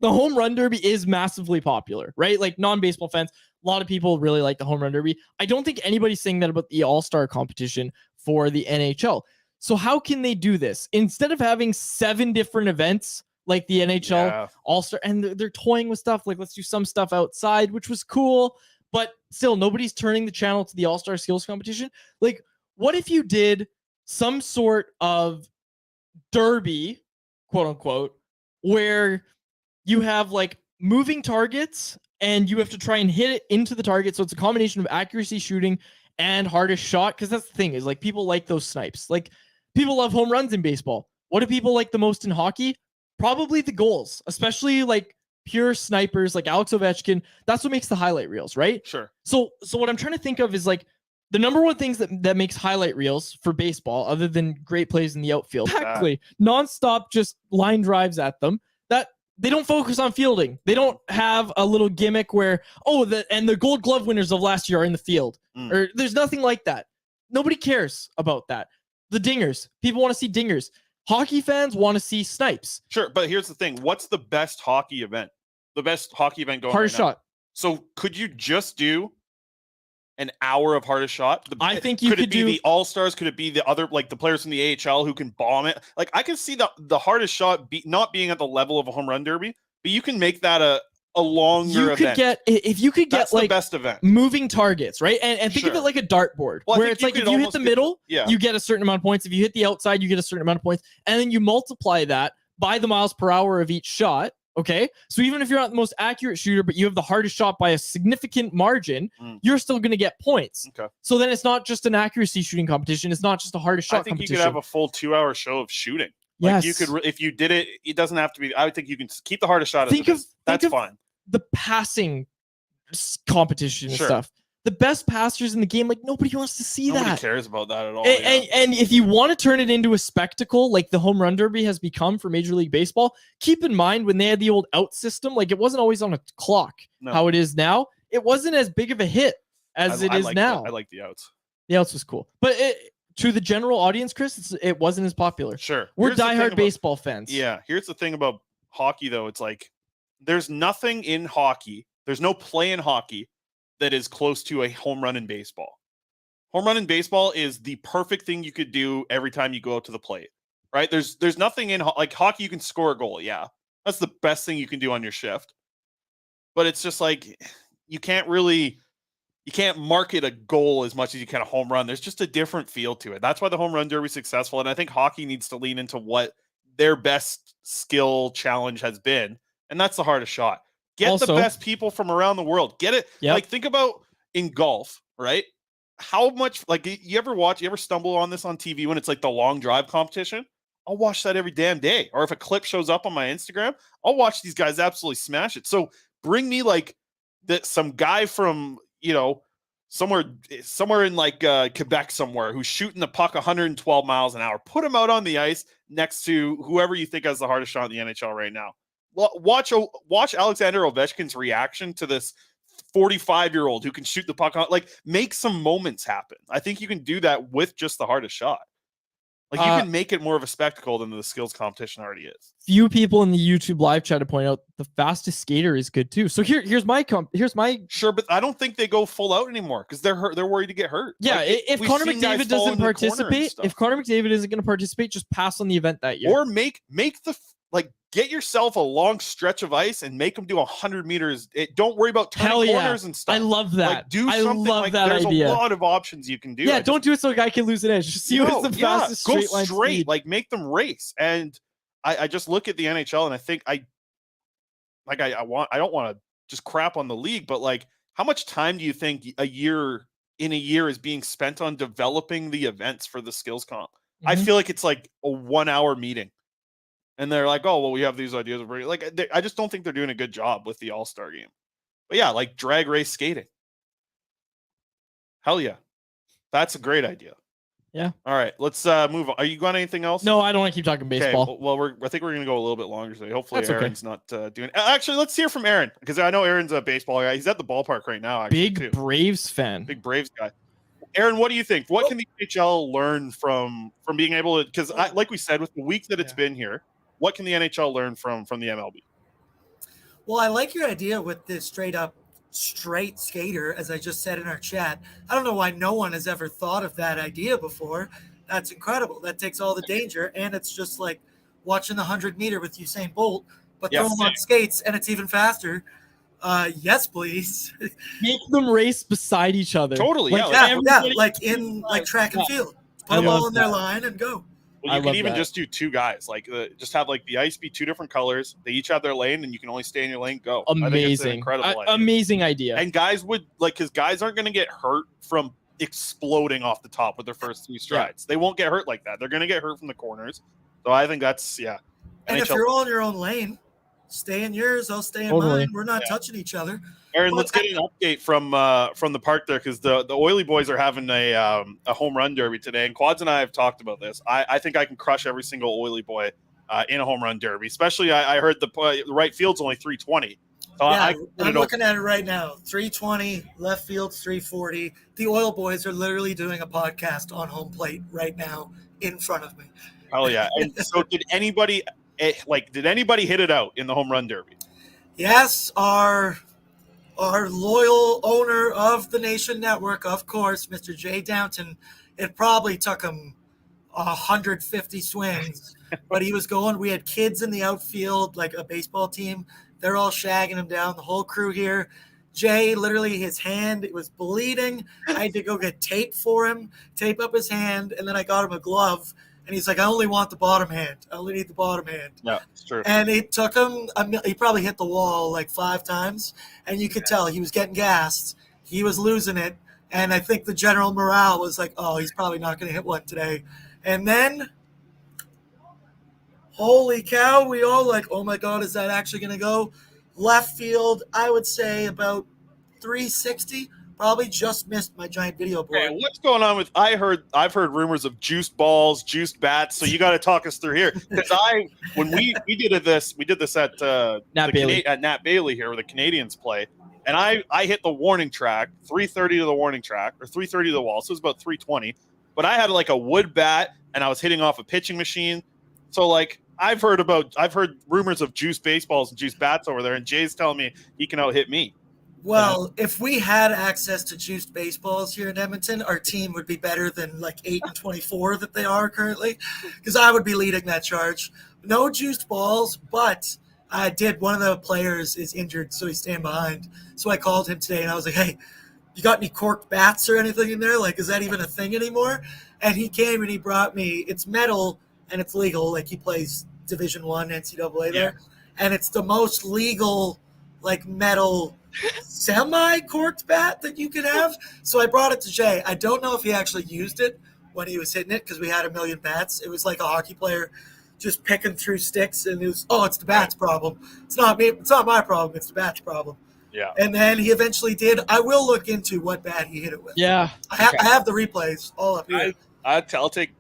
The Home Run Derby is massively popular, right? Like non-baseball fans, a lot of people really like the Home Run Derby. I don't think anybody's saying that about the All-Star competition for the NHL. So how can they do this? Instead of having 7 different events like the NHL All-Star, and they're toying with stuff like let's do some stuff outside, which was cool, but still nobody's turning the channel to the All-Star skills competition. Like, what if you did some sort of derby, quote unquote, where you have like moving targets and you have to try and hit it into the target. So it's a combination of accuracy shooting and hardest shot. Because that's the thing, is like people like those snipes. Like people love home runs in baseball. What do people like the most in hockey? Probably the goals, especially like pure snipers like Alex Ovechkin. That's what makes the highlight reels, right? Sure. So what I'm trying to think of is like the number one things that makes highlight reels for baseball, other than great plays in the outfield, exactly, nonstop just line drives at them, that they don't focus on fielding. They don't have a little gimmick where, the Gold Glove winners of last year are in the field. Or there's nothing like that. Nobody cares about that. The dingers. People want to see dingers. Hockey fans want to see snipes. Sure, but here's the thing. What's the best hockey event? The best hockey event going hardest right now? shot. So could you just do an hour of hardest shot? I think you could be the All-Stars? Could it be the other, like the players from the AHL who can bomb it? Like I can see the hardest shot not being at the level of a home run derby, but you can make that a longer event. If you could get that's like the best event. Moving targets, right? And think of it like a dartboard, where it's like if you hit the middle, you get a certain amount of points. If you hit the outside, you get a certain amount of points. And then you multiply that by the miles per hour of each shot. Okay. So even if you're not the most accurate shooter, but you have the hardest shot by a significant margin, you're still going to get points. Okay. So then it's not just an accuracy shooting competition. It's not just a hardest shot competition. I think you could have a full 2-hour show of shooting. Yes. Like you could, if you did it, it doesn't have to be. I would think you can keep the hardest shot. That's fine. The passing competition and stuff. The best passers in the game, like nobody wants to see that. Nobody cares about that at all. And if you want to turn it into a spectacle, like the home run derby has become for Major League Baseball, keep in mind when they had the old out system, like it wasn't always on a clock. How it is now, it wasn't as big of a hit as it is now. I like the outs. The outs was cool, but to the general audience, Chris, it wasn't as popular. Sure, we're diehard baseball fans. Yeah, here's the thing about hockey, though. It's like there's nothing in hockey. There's no play in hockey that is close to a home run in baseball. Home run in baseball is the perfect thing you could do every time you go out to the plate, right? There's nothing in like hockey. You can score a goal. Yeah. That's the best thing you can do on your shift. But it's just like, you can't market a goal as much as you can a home run. There's just a different feel to it. That's why the home run derby is successful. And I think hockey needs to lean into what their best skill challenge has been. And that's the hardest shot. Get the best people from around the world. Get it. Yep. Like think about in golf, right? How much, like you ever stumble on this on TV when it's like the long drive competition? I'll watch that every damn day. Or if a clip shows up on my Instagram, I'll watch these guys absolutely smash it. So bring me like some guy from, somewhere in like Quebec somewhere who's shooting the puck 112 miles an hour. Put him out on the ice next to whoever you think has the hardest shot in the NHL right now. Watch Alexander Ovechkin's reaction to this 45-year-old who can shoot the puck on. Like, make some moments happen. I think you can do that with just the hardest shot. Like, you can make it more of a spectacle than the skills competition already is. Few people in the YouTube live chat to point out the fastest skater is good too. So here's my sure, but I don't think they go full out anymore because they're hurt. They're worried to get hurt. Yeah, like, if Connor McDavid doesn't participate, if Connor McDavid isn't going to participate, just pass on the event that year. Or get yourself a long stretch of ice and make them do 100 meters. Don't worry about turning corners and stuff. I love that. Like, do something. There's idea. A lot of options you can do. Yeah, don't do it so a guy can lose an edge. Just see what's the fastest straight line speed. Like make them race. And I just look at the NHL and I think I don't want to just crap on the league, but like how much time do you think a year is being spent on developing the events for the skills comp? I feel like it's like a 1-hour meeting. And they're like, oh, well, we have these ideas. Like, I just don't think they're doing a good job with the All-Star game. But yeah, like drag race skating. Hell yeah. That's a great idea. Yeah. All right, let's move on. Are you going anything else? No, I don't want to keep talking baseball. Okay, well, I think we're going to go a little bit longer today. Hopefully Aaron's not doing... Actually, let's hear from Aaron, because I know Aaron's a baseball guy. He's at the ballpark right now, actually, Big Braves fan. Big Braves guy. Aaron, what do you think? What can the NHL learn from being able to... Because like we said, with the week that it's been here, what can the NHL learn from the MLB? Well, I like your idea with this straight skater, as I just said in our chat. I don't know why no one has ever thought of that idea before. That's incredible. That takes all the danger, and it's just like watching the 100-meter with Usain Bolt, but throw them on skates, and it's even faster. Yes, please. Make them race beside each other. Totally, like track and field. Put them all in their line and go. Well, you can even just do 2 guys, like just have like the ice be 2 different colors. They each have their lane, and you can only stay in your lane. Go. Amazing, I think it's an incredible idea. Amazing idea. And guys would because guys aren't going to get hurt from exploding off the top with their first 3 strides. They won't get hurt like that. They're going to get hurt from the corners. So I think that's And NHL. if you're all in your own lane, stay in yours. I'll stay in mine. We're not touching each other. Aaron, let's get an update from the park there, because the Oily boys are having a home run derby today, and Quads and I have talked about this. I think I can crush every single Oily boy in a home run derby. Especially, I heard the right field's only 320. So I'm looking at it right now. 320, left field's 340. The Oil boys are literally doing a podcast on home plate right now in front of me. Hell yeah! And so, did anybody hit it out in the home run derby? Yes, our loyal owner of the Nation Network, of course, Mr. Jay Downton. It probably took him 150 swings, but he was going. We had kids in the outfield, like a baseball team. They're all shagging him down, the whole crew here. Jay, literally, his hand, it was bleeding. I had to go get tape for him, tape up his hand, and then I got him a glove. And he's like, I only want the bottom hand. I only need the bottom hand. Yeah, it's true. And it took him, he probably hit the wall like 5 times. And you could tell he was getting gassed. He was losing it. And I think the general morale was like, oh, he's probably not going to hit one today. And then, holy cow, we all like, oh my God, is that actually going to go? Left field, I would say about 360. Probably just missed my giant video board. Okay, what's going on with? I've heard rumors of juiced balls, juiced bats. So you got to talk us through here, because when we did this at Nat Bailey here, where the Canadians play, and I hit the warning track, 330 to the warning track, or 330 to the wall, so it was about 320. But I had like a wood bat, and I was hitting off a pitching machine. So like I've heard rumors of juiced baseballs and juiced bats over there, and Jay's telling me he can out hit me. Well, if we had access to juiced baseballs here in Edmonton, our team would be better than like 8-24 that they are currently, because I would be leading that charge. No juiced balls, but I did. One of the players is injured, so he's staying behind. So I called him today, and I was like, hey, you got any corked bats or anything in there? Like, is that even a thing anymore? And he came and he brought me, it's metal and it's legal. Like, he plays Division I NCAA there. And it's the most legal, like, metal semi-corked bat that you could have. So I brought it to Jay. I don't know if he actually used it when he was hitting it, because we had a million bats. It was like a hockey player just picking through sticks, and it was, it's the bat's problem. It's not me. It's not my problem. It's the bat's problem. Yeah. And then he eventually did. I will look into what bat he hit it with. Yeah. I have the replays all up here. I'll take,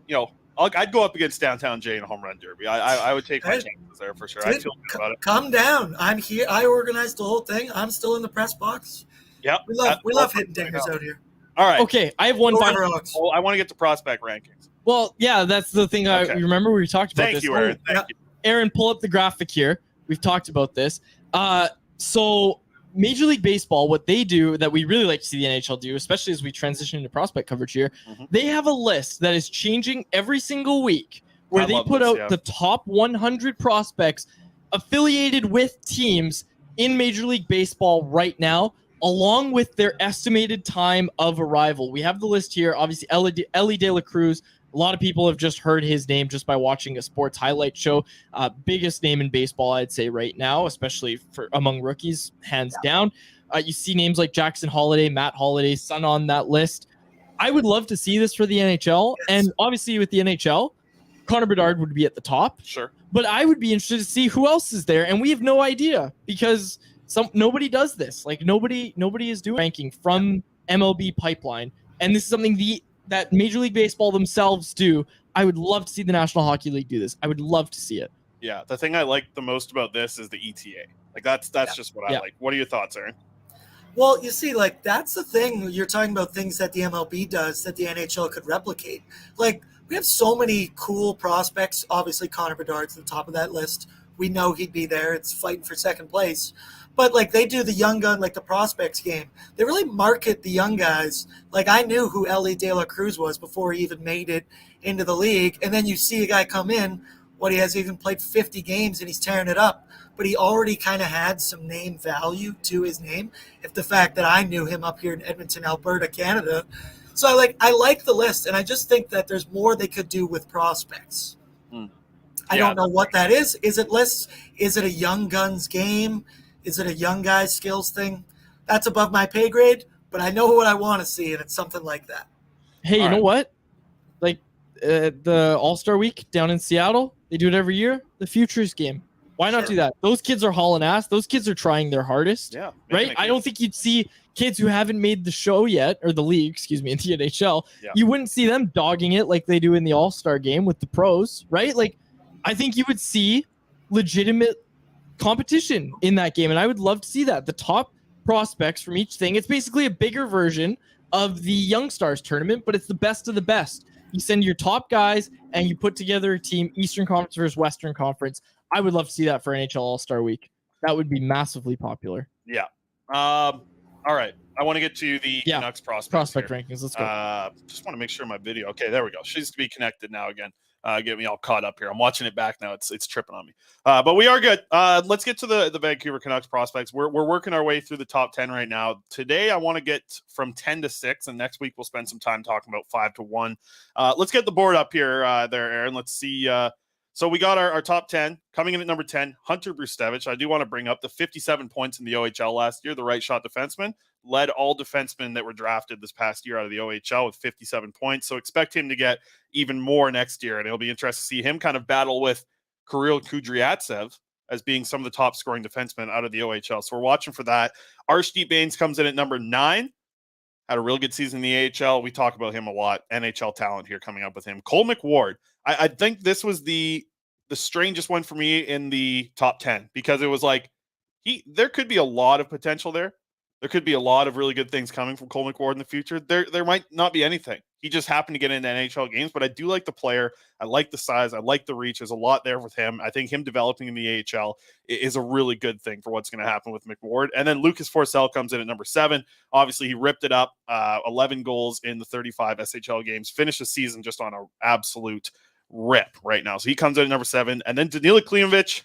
I'd go up against Downtown Jay in a home run derby. I would take my chances there for sure. Dude, I feel good about it. Come down. I'm here. I organized the whole thing. I'm still in the press box. Yep. We love hitting dingers out here. All right. Okay, I have one final. I want to get to prospect rankings. Well, yeah, that's the thing. I remember we talked about this. Thank you, Aaron. Thank you. Aaron, pull up the graphic here. We've talked about this. So Major League Baseball, what they do that we really like to see the NHL do, especially as we transition into prospect coverage here, they have a list that is changing every single week where they put out the top 100 prospects affiliated with teams in Major League Baseball right now, along with their estimated time of arrival. We have the list here. Obviously, Ellie De La Cruz. A lot of people have just heard his name just by watching a sports highlight show. Biggest name in baseball, I'd say, right now, especially for among rookies, hands down. You see names like Jackson Holliday, Matt Holliday's son on that list. I would love to see this for the NHL. Yes. And obviously with the NHL, Connor Bedard would be at the top. Sure. But I would be interested to see who else is there. And we have no idea, because nobody does this. Like nobody is doing ranking from MLB pipeline. And this is something that Major League Baseball themselves do. I would love to see the National Hockey League do this. I would love to see it. Yeah, the thing I like the most about this is the ETA. Like that's just what I like. What are your thoughts, Aaron? Well, you see, like that's the thing. You're talking about things that the MLB does that the NHL could replicate. Like we have so many cool prospects. Obviously, Connor Bedard's at the top of that list. We know he'd be there. It's fighting for second place. But, like, they do the young gun, like the prospects game. They really market the young guys. Like, I knew who Ellie De La Cruz was before he even made it into the league. And then you see a guy come in, he hasn't even played 50 games, and he's tearing it up. But he already kind of had some name value to his name. If the fact that I knew him up here in Edmonton, Alberta, Canada. So I like the list, and I just think that there's more they could do with prospects. I don't know what that is. Is it a young guns game? Is it a young guys skills thing? That's above my pay grade, but I know what I want to see, and it's something like that. Hey, you know what? Like the All-Star Week down in Seattle, they do it every year. The Futures game. Why not do that? Those kids are hauling ass. Those kids are trying their hardest. Yeah. Right? I don't think you'd see kids who haven't made the show yet, or the league, excuse me, in the NHL. Yeah. You wouldn't see them dogging it like they do in the All-Star game with the pros, right? Like, I think you would see legitimate competition in that game, and I would love to see that. The top prospects from each thing. It's basically a bigger version of the Young Stars tournament, but it's the best of the best. You send your top guys, and you put together a team, Eastern Conference versus Western Conference. I would love to see that for NHL All-Star Week. That would be massively popular. Yeah. All right. I want to get to the Canucks prospect rankings. Let's go. Just want to make sure my video. Okay, there we go. She's to be connected now again. Get me all caught up here. I'm watching it back now. It's tripping on me. But we are good. Let's get to the Vancouver Canucks prospects. We're working our way through the top 10 right now. Today, I want to get from 10 to 6, and next week we'll spend some time talking about 5 to 1. Let's get the board up here, there, Aaron. Let's see. So we got our top 10. Coming in at number 10, Hunter Brustevich. I do want to bring up the 57 points in the OHL last year, the right shot defenseman. Led all defensemen that were drafted this past year out of the OHL with 57 points. So expect him to get even more next year. And it'll be interesting to see him kind of battle with Kirill Kudryavtsev as being some of the top scoring defensemen out of the OHL. So we're watching for that. Arshdeep Bains comes in at number 9. Had a real good season in the AHL. We talk about him a lot. NHL talent here coming up with him. Cole McWard. I think this was the strangest one for me in the top 10 because it was like there could be a lot of potential there. There could be a lot of really good things coming from Cole McWard in the future. There might not be anything. He just happened to get into NHL games, but I do like the player. I like the size. I like the reach. There's a lot there with him. I think him developing in the AHL is a really good thing for what's going to happen with McWard. And then Lucas Forsell comes in at number 7. Obviously, he ripped it up. 11 goals in the 35 SHL games. Finished the season just on an absolute rip right now. So he comes in at number 7. And then Danila Klimovich.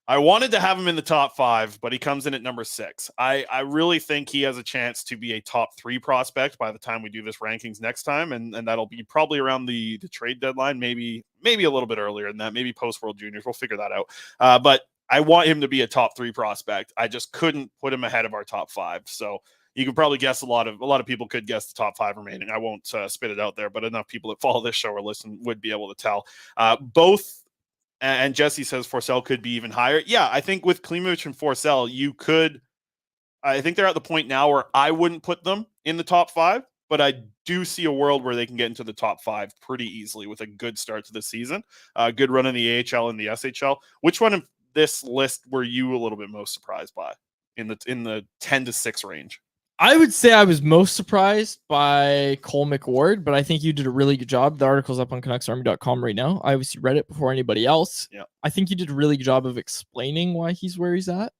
I wanted to have him in the top 5, but he comes in at number 6. I really think he has a chance to be a top 3 prospect by the time we do this rankings next time. And that'll be probably around the trade deadline, maybe a little bit earlier than that, maybe post World Juniors. We'll figure that out. But I want him to be a top 3 prospect. I just couldn't put him ahead of our top 5. So you can probably guess a lot of people could guess the top 5 remaining. I won't spit it out there, but enough people that follow this show or listen would be able to tell. Both. And Jesse says Forsell could be even higher. Yeah, I think with Klimovich and Forsell, you could. I think they're at the point now where I wouldn't put them in the top 5, but I do see a world where they can get into the top 5 pretty easily with a good start to the season, a good run in the AHL and the SHL. Which one of this list were you a little bit most surprised by in the 10 to 6 range? I would say I was most surprised by Cole McWard, but I think you did a really good job. The article's up on CanucksArmy.com right now. I obviously read it before anybody else. Yeah. I think you did a really good job of explaining why he's where he's at.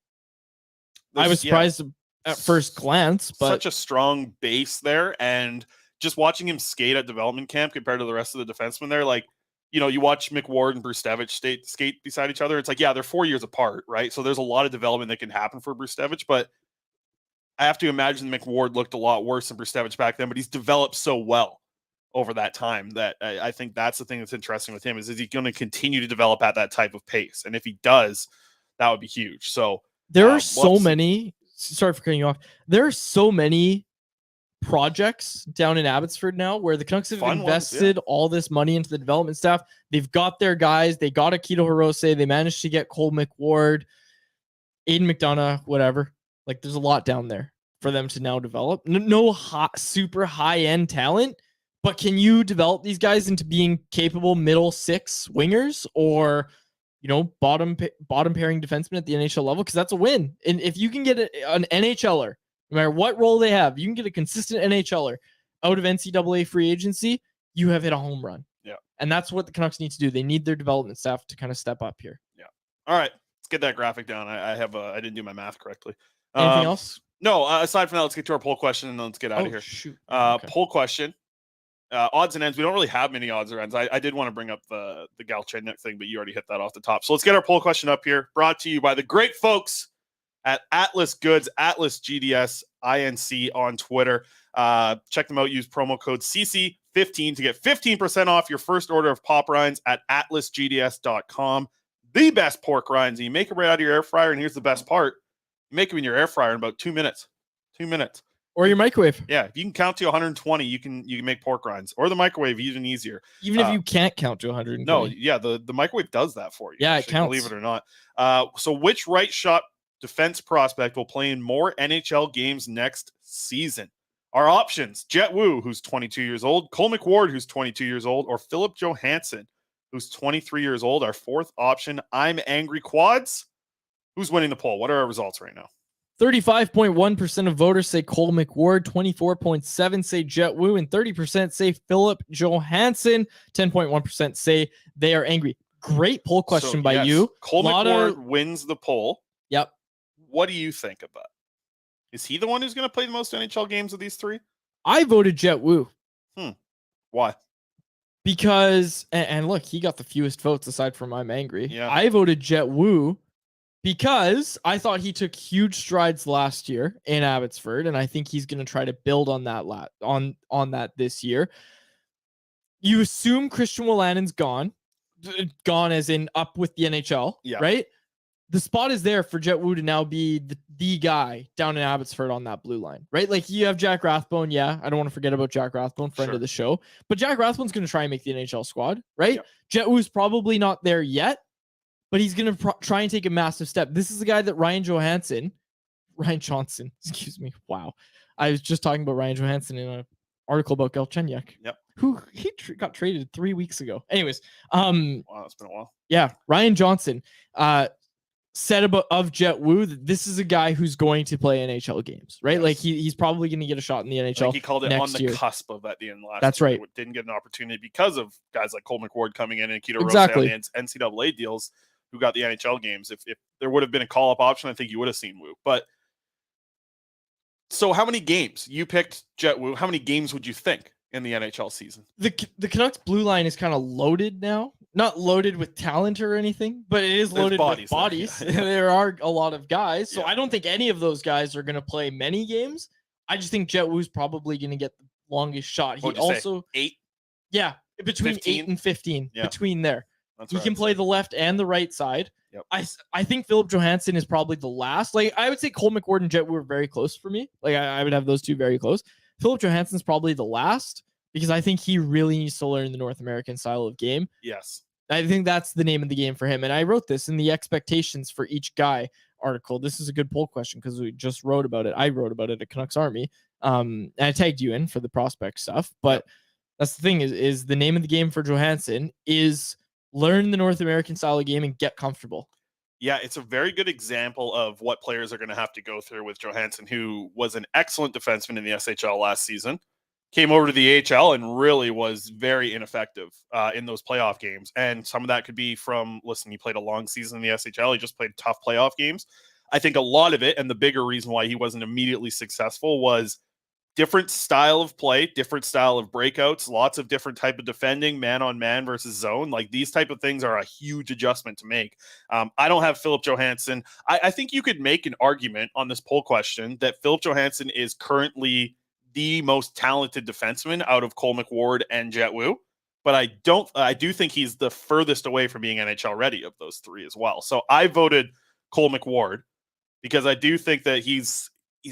I was surprised at first glance, but such a strong base there, and just watching him skate at development camp compared to the rest of the defensemen there, like, you watch McWard and Brustevich skate beside each other. It's like, yeah, they're 4 years apart, right? So there's a lot of development that can happen for Brustevich, but I have to imagine McWard looked a lot worse than Brustevich back then, but he's developed so well over that time that I think that's the thing that's interesting with him is he going to continue to develop at that type of pace? And if he does, that would be huge. So there are so many, sorry for cutting you off. There are so many projects down in Abbotsford now where the Canucks have invested all this money into the development staff. They've got their guys. They got Akito Hirose. They managed to get Cole McWard, Aiden McDonough, whatever. Like, there's a lot down there for them to now develop. No super high-end talent, but can you develop these guys into being capable middle 6 wingers or, bottom pairing defensemen at the NHL level? Because that's a win. And if you can get an NHLer, no matter what role they have, you can get a consistent NHLer out of NCAA free agency, you have hit a home run. Yeah. And that's what the Canucks need to do. They need their development staff to kind of step up here. Yeah. All right. Let's get that graphic down. I didn't do my math correctly. Anything else? No, aside from that, let's get to our poll question and then let's get out of here. Shoot. Okay. Poll question. Odds and ends. We don't really have many odds or ends. I did want to bring up the Galchenyuk thing, but you already hit that off the top. So let's get our poll question up here. Brought to you by the great folks at Atlas Goods, Atlas GDS INC on Twitter. Check them out. Use promo code CC15 to get 15% off your first order of pop rinds at atlasgds.com. The best pork rinds. You make them right out of your air fryer, and here's the best part. You make them in your air fryer in about 2 minutes. 2 minutes. Or your microwave. Yeah, if you can count to 120, you can make pork rinds. Or the microwave, even easier. Even if you can't count to 120. No, yeah, the microwave does that for you. Yeah, actually, it counts. Believe it or not. So which right shot defense prospect will play in more NHL games next season? Our options: Jett Woo, who's 22 years old, Cole McWard, who's 22 years old, or Filip Johansson, who's 23 years old. Our fourth option: I'm Angry Quads. Who's winning the poll? What are our results right now? 35.1% of voters say Cole McWard, 24.7% say Jett Woo, and 30% say Filip Johansson. 10.1% say they are angry. Great poll question by you. Cole McWard wins the poll. Yep. What do you think of that? Is he the one who's going to play the most NHL games of these three? I voted Jett Woo. Why? Because, and look, he got the fewest votes aside from I'm Angry. Yeah. I voted Jett Woo because I thought he took huge strides last year in Abbotsford, and I think he's going to try to build on that on that this year. You assume Christian Wolanin's gone as in up with the NHL, right? The spot is there for Jett Woo to now be the guy down in Abbotsford on that blue line, right? Like you have Jack Rathbone. Yeah, I don't want to forget about Jack Rathbone, friend of the show, but Jack Rathbone's going to try and make the NHL squad, right? Yep. Jett Woo's probably not there yet, but he's going to try and take a massive step. This is the guy that Ryan Johnson, excuse me. Wow. I was just talking about Ryan Johansson in an article about Galchenyuk. Yep. Who got traded 3 weeks ago. Anyways. Wow, it's been a while. Yeah. Ryan Johnson said of Jett Woo that this is a guy who's going to play NHL games, right? Yes. Like he's probably going to get a shot in the NHL. Like he called it on the cusp of at the end last year. That's right. Didn't get an opportunity because of guys like Cole McWard coming in and Keto Rose on the NCAA deals who got the NHL games. If there would have been a call-up option, I think you would have seen Woo. But so how many games? You picked Jett Woo. How many games would you think in the NHL season? The Canucks blue line is kind of loaded now. Not loaded with talent or anything, but it is loaded with bodies. There are a lot of guys. So I don't think any of those guys are going to play many games. I just think Jett Woo's probably going to get the longest shot. He also 8? Yeah, between 8 and 15. Yeah. Between there. That's he can play the left and the right side. Yep. I think Filip Johansson is probably the last. Like I would say Cole McWard and Jett Woo are very close for me. Like I would have those two very close. Filip Johansson's probably the last, because I think he really needs to learn the North American style of game. Yes. I think that's the name of the game for him. And I wrote this in the expectations for each guy article. This is a good poll question because we just wrote about it. I wrote about it at Canucks Army. And I tagged you in for the prospect stuff. But that's the thing is the name of the game for Johansson is learn the North American style of game and get comfortable. Yeah, it's a very good example of what players are going to have to go through with Johansson, who was an excellent defenseman in the SHL last season. Came over to the AHL and really was very ineffective in those playoff games. And some of that could be from, listen, he played a long season in the SHL. He just played tough playoff games. I think a lot of it, and the bigger reason why he wasn't immediately successful, was different style of play, different style of breakouts, lots of different type of defending, man-on-man versus zone. Like these type of things are a huge adjustment to make. I don't have Filip Johansson. I think you could make an argument on this poll question that Filip Johansson is currently the most talented defenseman out of Cole McWard and Jett Woo, but I do think he's the furthest away from being NHL ready of those three as well. So I voted Cole McWard because I do think that he's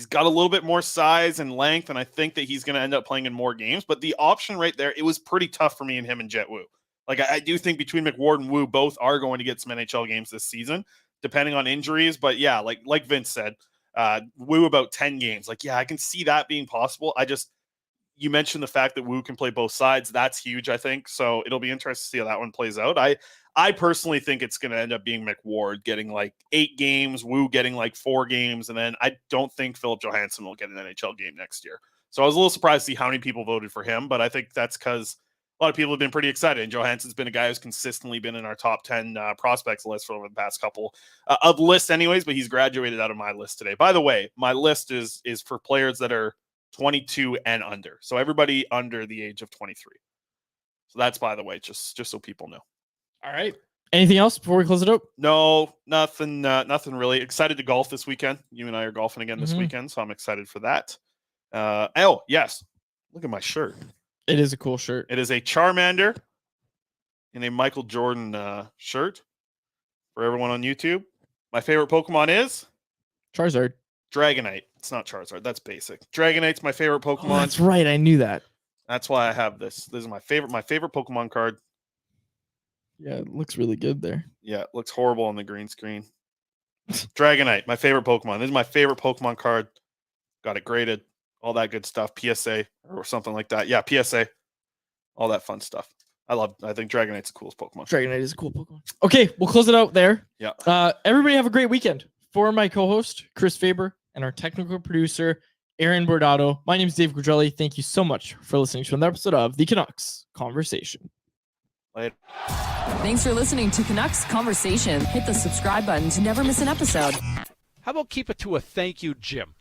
got a little bit more size and length, and I think that he's going to end up playing in more games. But the option right there, it was pretty tough for me and him and Jett Woo. Like I do think between McWard and Woo, both are going to get some NHL games this season, depending on injuries. But yeah, like Vince said, Woo about 10 games. Like, yeah, I can see that being possible. You mentioned the fact that Woo can play both sides. That's huge, I think. So it'll be interesting to see how that one plays out. I personally think it's going to end up being McWard getting like 8 games, Woo getting like 4 games. And then I don't think Filip Johansson will get an NHL game next year. So I was a little surprised to see how many people voted for him, but I think that's because a lot of people have been pretty excited. And Johansson's been a guy who's consistently been in our top 10 prospects list for over the past couple of lists anyways, but he's graduated out of my list today. By the way, my list is for players that are 22 and under. So everybody under the age of 23. So that's, by the way, just so people know. All right. Anything else before we close it out? No, nothing really. Excited to golf this weekend. You and I are golfing again this weekend, so I'm excited for that. Oh, yes. Look at my shirt. It is a cool shirt. It is a Charmander in a Michael Jordan shirt for everyone on YouTube. My favorite Pokemon is Charizard. Dragonite. It's not Charizard. That's basic. Dragonite's my favorite Pokemon. Oh, that's right. I knew that. That's why I have this. This is my favorite Pokemon card. Yeah, it looks really good there. Yeah, it looks horrible on the green screen. Dragonite, my favorite Pokemon. This is my favorite Pokemon card. Got it graded. All that good stuff. PSA or something like that. Yeah, PSA. All that fun stuff. I think Dragonite's the coolest Pokemon. Dragonite is a cool Pokemon. Okay, we'll close it out there. Yeah. Everybody have a great weekend. For my co-host, Chris Faber, and our technical producer, Aaron Bordato, my name is Dave Gugelli. Thank you so much for listening to another episode of the Canucks Conversation. Later. Thanks for listening to Canucks Conversation. Hit the subscribe button to never miss an episode. How about keep it to a thank you, Jim?